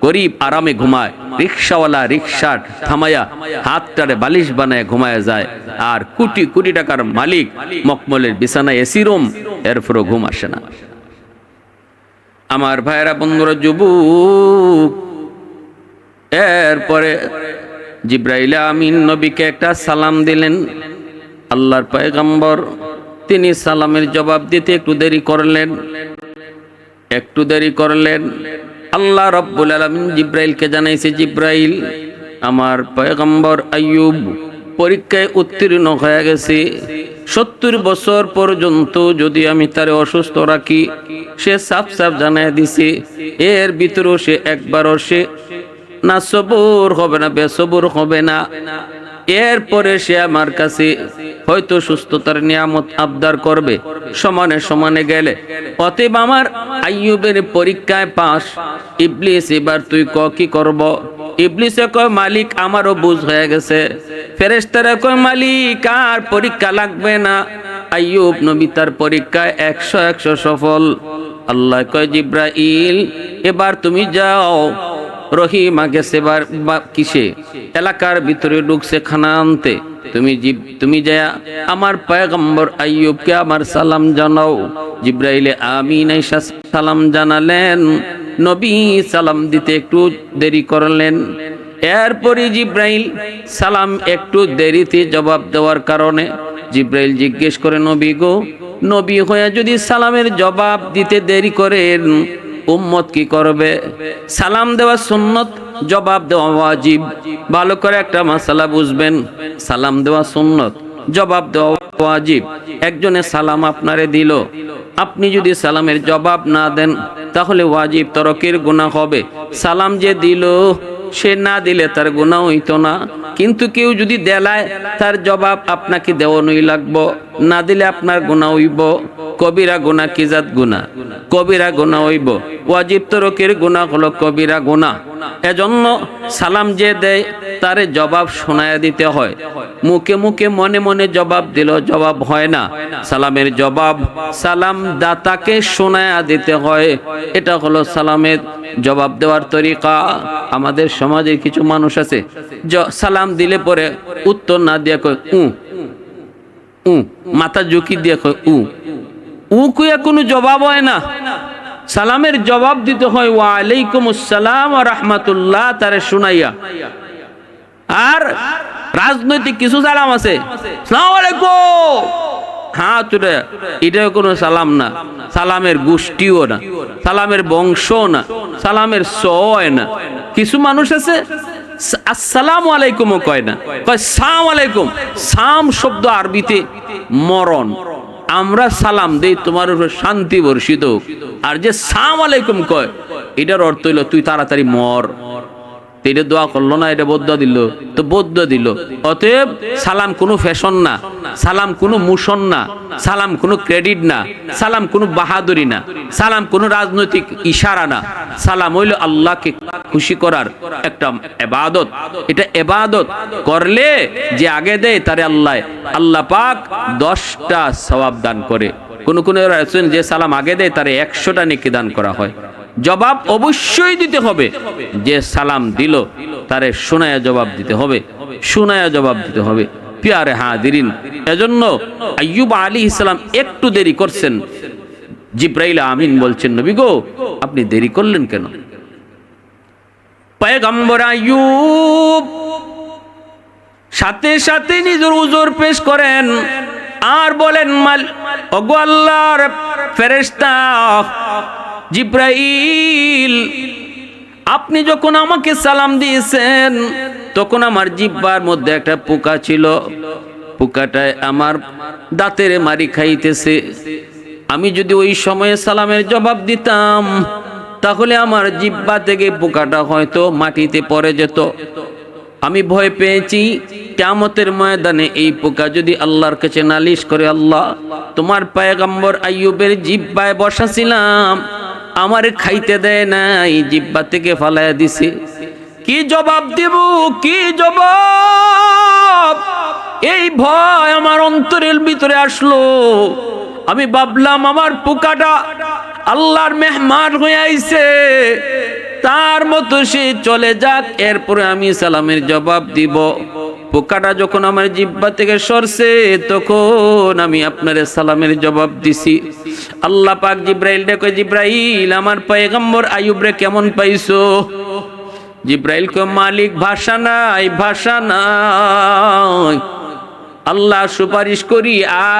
গরিব আরামে ঘুমায়, রিক্সাওয়ালা রিক্সা থামায়া হাতটারে বালিশ বানায় ঘুমায় যায়, আর কোটি কোটি টাকার মালিক মকমলের বিছানায় এসি রুম, এরপরও ঘুম আসে না। আমার ভাইরা বন্ধুরা, যুবক, এরপরে জিব্রাইল আমিন নবীকে একটা সালাম দিলেন। আল্লাহর পয়গম্বর তিনি সালামের জবাব দিতে একটু দেরি করলেন। আল্লাহ রাব্বুল আলামিন জিব্রাইলকে জানাইছে, জিব্রাইল, আমার পয়গম্বর আইয়ুব পরীক্ষায় উত্তীর্ণ হয়ে গেছে। 70 বছর পর্যন্ত যদি আমি তারে অসুস্থ রাখি, সে সাফ সাফ জানাই দিছে, এর ভিতরেও সে একবারও সে না সবুর হবে না, বেসবুর হবে না। এরপরে সে আমার কাছে হয়তো সুস্থতার নিয়ামত আবদার করবে, সমানে সমানে গেলে। অতএব আমার আইয়ুবের পরীক্ষায় পাস। ইবলিস, এবার তুই কি করব? ইবলিসে কয়, মালিক আমারও বুঝ হয়ে গেছে। ফেরেশতারা কয়, মালিক আর পরীক্ষা লাগবে না। আইয়ুব নবী তার পরীক্ষায় 100 সফল। আল্লাহ কয়, জিব্রাইল, এবার তুমি যাও। রহিমা গেছে কিসে? এলাকার ভিতরে ঢুকছে খানা আনতে। তুমি যায়া আমার পয়গম্বর আইয়ুবকে আমার সালাম জানাও। জিব্রাইলে আমিন আইসা সালাম জানালেন। নবী সালাম দিতে একটু দেরি করলেন। এরপরে জিব্রাইল সালাম একটু দেরিতে জবাব দেওয়ার কারণে জিব্রাইল জিজ্ঞেস করে, নবী গো, নবী হয়ে যদি সালামের জবাব দিতে দেরি করেন উম্মত কি করবে? সালাম দেওয়া সুন্নত, জবাব দেওয়া ওয়াজিব। ভালো করে একটা মাসালা বুঝবেন, সালাম দেওয়া সুন্নত, জবাব দেওয়া ওয়াজিব। একজনে সালাম আপনারে দিল, আপনি যদি সালামের জবাব না দেন তাহলে ওয়াজিব তরকের গুনাহ হবে। সালাম যে দিল সে না দিলে তার গুনাহ হইতো না, কিন্তু কেউ যদি দেলায় তার জবাব আপনাকে দেওয়ানোই লাগবো, না দিলে আপনার গুনাহ হইব। কবিরা গুনাহ কি জাত গুনাহ? কবিরা গুনাহ হইব। ওয়াজিব তরকের গুনাহ হলো কবিরা গুনাহ। এজন্য সালাম যে দেয় তারে জবাব শোনায়া দিতে হয়। মুখে মুখে মনে মনে জবাব দিল জবাব হয় না। সালামের জবাব সালাম দাতাকে শোনায়া দিতে হয়। এটা হলো সালামের জবাব দেওয়ার তরিকা। আমাদের সমাজের কিছু মানুষ আছে সালাম দিলে পরে উত্তর না দিয়ে কয় উ উ, মাথা ঝুঁকি দিয়ে কয় উ উ, কুয়া কোনো জবাব হয় না। সালামের জবাব দিতে হয় ওয়া আলাইকুম আসসালাম ওয়া রাহমাতুল্লাহ তারে শুনাইয়া। আর রাজনৈতিক কিছু সালাম আছে, আসসালামু আলাইকুম, হ্যাঁ তুলে, এটা কোনো সালাম না। সালামের গোষ্ঠীও না, সালামের বংশও না, সালামের সয় না। কিছু মানুষ আছে আসসালামু আলাইকুমও কয় না, কয় সালাম আলাইকুম। সাম শব্দ আরবিতে মরণ। আমরা সালাম দেই তোমার উপর শান্তি বর্ষিত হোক, আর যে সালাম আলাইকুম কয় এটার অর্থ হইল তুই তাড়াতাড়ি মর। এটা দোয়া করলো না, এটা বদ্দুয়া দিল, তো বদ্দুয়া দিল। অতএব সালাম কোনো ফ্যাশন না, সালাম কোনো মোশন না, সালাম কোনো ক্রেডিট না, সালাম কোনো বাহাদুরি না, সালাম কোনো রাজনৈতিক ইশারা না। সালাম হইল আল্লাহকে খুশি করার একটা ইবাদত। এটা ইবাদত করলে যে আগে দেয় তারে আল্লাহ পাক 10টা সওয়াব দান করে। কোন কোন যে সালাম আগে দেয় তারে 100টা নেকি দান করা হয়। জবাব অবশ্যই দিতে হবে। যে সালাম দিল তারে শোনায়া জবাব দিতে হবে, শোনায়া জবাব দিতে হবে। প্যারে হাজিরিন, এজন্য আইয়ুব আলাইহিস সালাম একটু দেরি করছেন। জিব্রাইল আমিন বলছেন, নবী গো আপনি দেরি করলেন কেন? পয়গম্বর আইয়ুব সাথে সাথে নিজের উযর পেশ করেন আর বলেন, ওগো আল্লাহর ফেরেশতা জিব্রাইল, আপনি যখন আমাকে সালাম দিয়েছেন তখন আমার জিহ্বার মধ্যে একটা পোকা ছিল, পোকাটায় আমার দাঁতের মারি খাইতেছে। আমি যদি ওই সময়ে সালামের জবাব দিতাম তাহলে আমার জিহ্বা থেকে পোকাটা হয়তো মাটিতে পড়ে যেত। আমি ভয় পেয়েছি কিয়ামতের ময়দানে এই পোকা যদি আল্লাহর কাছে নালিশ করে, আল্লাহ তোমার পয়গম্বর আইয়ুবের জিহ্বায় বসাছিলাম, আমারে খাইতে দেয় নাই, জিহ্বা থেকে ফালাইয়া দিছে। কি জবাব দিব, কি জবাব? এই ভয় আমার অন্তরের ভিতরে আসলো। আমি ভাবলাম আমার পোকাটা আল্লাহর মেহমান হয়ে আইছে, তার মতো সে চলে যাক, এরপরে আমি সালামের জবাব দিব। পোকাটা যখন আমার জিহ্বা থেকে সরছে তখন আমি আপনার সালামের জবাব দিছি। আল্লাহ পাক জিব্রাইল ডেকে, জিব্রাইল আমার পয়গম্বর আইয়ুব রে কেমন পাইছো? জিব্রাইল কয়, মালিক ভাষা নাই, ভাষা নাই। আল্লাহ সুপারিশ করি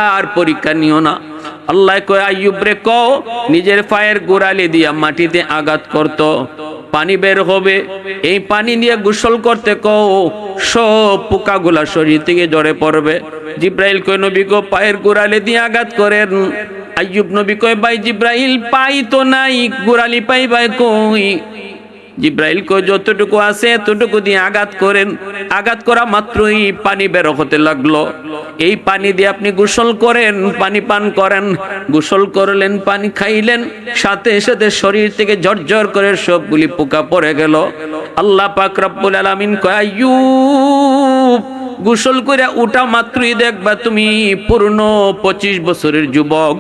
আর পরীক্ষা নিও না। আল্লাহ কয়, আইয়ুব রে কও নিজের পায়ের গোড়ালি দিয়া মাটিতে আঘাত করত, পানি বের হবে, এই পানি নিয়ে গোসল করতে কও, সব পোকাগুলা শরীর থেকে ঝরে পড়বে। জিব্রাইল কয়, নবী গো পায়ের গোড়ালি দিয়ে আঘাত করেন। আইয়ুব নবী কয়, ভাই জিব্রাইল পাই তো নাই, গোড়ালি পাই ভাই কই? জিব্রাইল কয়, যতটুকু আছে এতটুকু দিয়ে আঘাত করেন। আঘাত করা মাত্রই পানি বের হতে লাগলো। এই পানি দিয়ে আপনি গোসল করেন, পানি পান করেন। গোসল করলেন, পানি খাইলেন, সাথে সাথে শরীর থেকে ঝরঝর করে সবগুলি পোকা পড়ে গেল। আল্লাহ পাক রব্বুল আলামিন কয়, আইয়ুব গোসল করে উঠা মাত্রই দেখবা তুমি পূর্ণ 25 বছরের যুবক।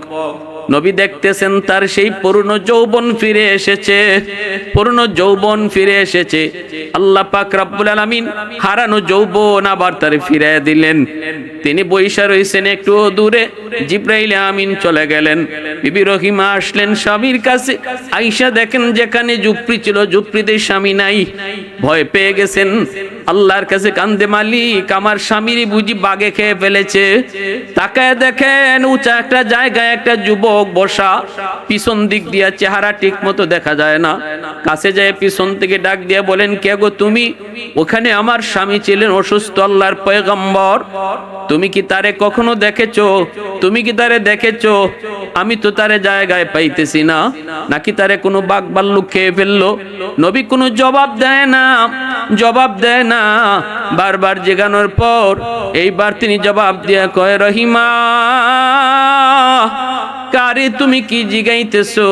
নবী দেখতেছেন তার সেই পুরনো যৌবন ফিরে এসেছে, পুরনো যৌবন ফিরে এসেছে। আল্লাহ পাক রব্বুল আলামিন হারানো যৌবন আবার তার ফিরিয়ে দিলেন। তিনি বৈশা রইছেন একটু দূরে, জিব্রাইল আমিন চলে গেলেন, বিবি রহিমা আসলেন স্বামীর কাছে। আয়েশা দেখেন যেখানে ঝুপড়ি ছিল ঝুপড়িতে স্বামী নাই, ভয় পেয়ে গেছেন। আল্লাহর কাছে কান্দে, মালিক আমার স্বামীরই বুঝি বাগে খেয়ে ফেলেছে। তাকায় দেখেন উঁচা একটা জায়গায় একটা যুবক বসা, পিছন দিক দিয়া চেহারা ঠিক মতো দেখা যায় না। কাছে যায় পিছন থেকে ডাক দিয়ে বলেন, কে গো তুমি? ওখানে আমার স্বামী ছিলেন অসুস্থ, আল্লাহর পয়গম্বর। তুমি কি তারে কখনো দেখেছো? তুমি কি তারে দেখেছো? আমি তো তারে জায়গায় পাইতেছি না। নাকি তারে কোনো বাঘ ভাল্লুক খেয়ে ফেললো? নবী কোনো জবাব দেয় না, জবাব দেয় না। বারবার জিজ্ঞানোর পর এইবার তিনি জবাব দিয়ে কয়, রহিমা, কারে তুমি কি জিগাইতেছো?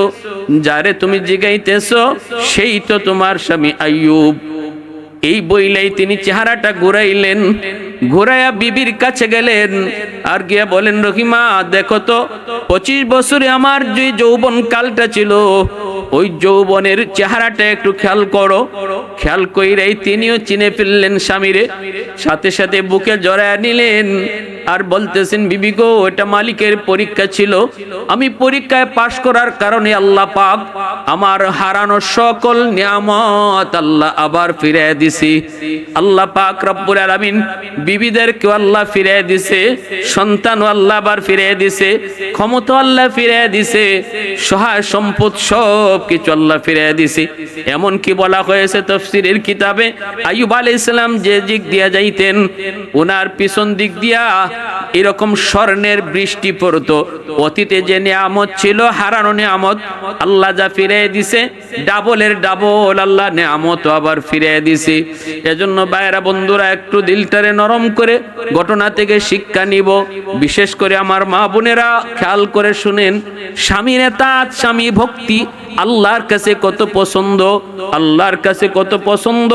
যারে তুমি জিগাইতেছো সেই তো তোমার স্বামী আইয়ুব। এই বইলাই তিনি চেহারাটা ঘুরাইলেন, ঘুরাইয়া বিবির কাছে গেলেন আর গিয়া বলেন, রহিমা দেখো তো 25 বছরে আমার যে যৌবন কালটা ছিল, ওই যৌবনের চেহারাটা একটু খেয়াল করো। খেয়াল কইরাই তিনিও চিনে ফেললেন স্বামীরে। সাথে সাথে বুকে জড়ায় নিলেন আর বলতেছেন, বিবি গো, এটা মালিকের পরীক্ষা ছিল। আমি পরীক্ষায় পাশ করার কারণে আল্লাহ পাক আমার হারানো সকল নিয়ামত আল্লাহ আবার ফিরিয়ে দিছি। আল্লাহ পাক রব্বুল আলামিন বিবিদেরকে আল্লাহ ফিরিয়ে দিছে, সন্তানও আল্লাহ আবার ফিরিয়ে দিছে, ক্ষমতা আল্লাহ ফিরিয়ে দিছে, সহায় সম্পদ সব কিছু আল্লাহ ফিরিয়ে দিছে। এমন কি বলা হয়েছে তাফসীরের কিতাবে, আইয়ুব আলাইহিস সালাম যে দিক দিয়া যাইতেন ওনার পিছন দিক দিয়া এরকম স্বর্ণের বৃষ্টি পড়তো। অতীতে যে নিয়ামত ছিল, হারানো নিয়ামত আল্লাহ যা ফিরিয়ে দিছে, ডাবলের ডাবল আল্লাহ নিয়ামত আবার ফিরিয়ে দিছে। এজন্য ভাইরা বন্ধুরা একটু দিলটারে নরম করে ঘটনা থেকে শিক্ষা নিব। বিশেষ করে আমার মা বোনেরা খেয়াল করে শুনেন, স্বামীর এতাত, স্বামী ভক্তি আল্লাহর কাছে কত পছন্দ, আল্লাহর কাছে কত পছন্দ।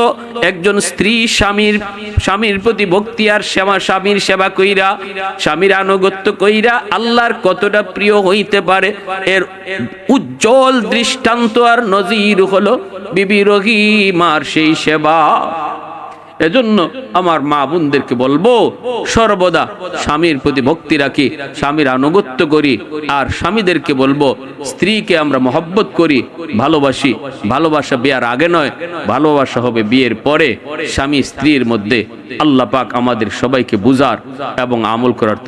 একজন স্ত্রী স্বামীর প্রতি ভক্তি আর সেবা, স্বামীর সেবা কইরা, স্বামীর আনুগত্য কইরা আল্লাহর কতটা প্রিয় হইতে পারে, এর উজ্জ্বল দৃষ্টান্ত আর নজির হলো বিবি রহিমার সেই সেবা। এজন্য আমার মা বোনদেরকে বলবো, সর্বদা স্বামীর প্রতি ভক্তি রাখি, স্বামীর আনুগত্য করি। আর স্বামীদেরকে বলবো, স্ত্রীকে আমরা মহব্বত করি, ভালোবাসি। ভালোবাসা বিয়ের আগে নয়, ভালোবাসা হবে বিয়ের পরে। স্বামী স্ত্রীর মধ্যে আল্লাহ পাক আমাদের সবাইকে বুঝার এবং আমল করার তো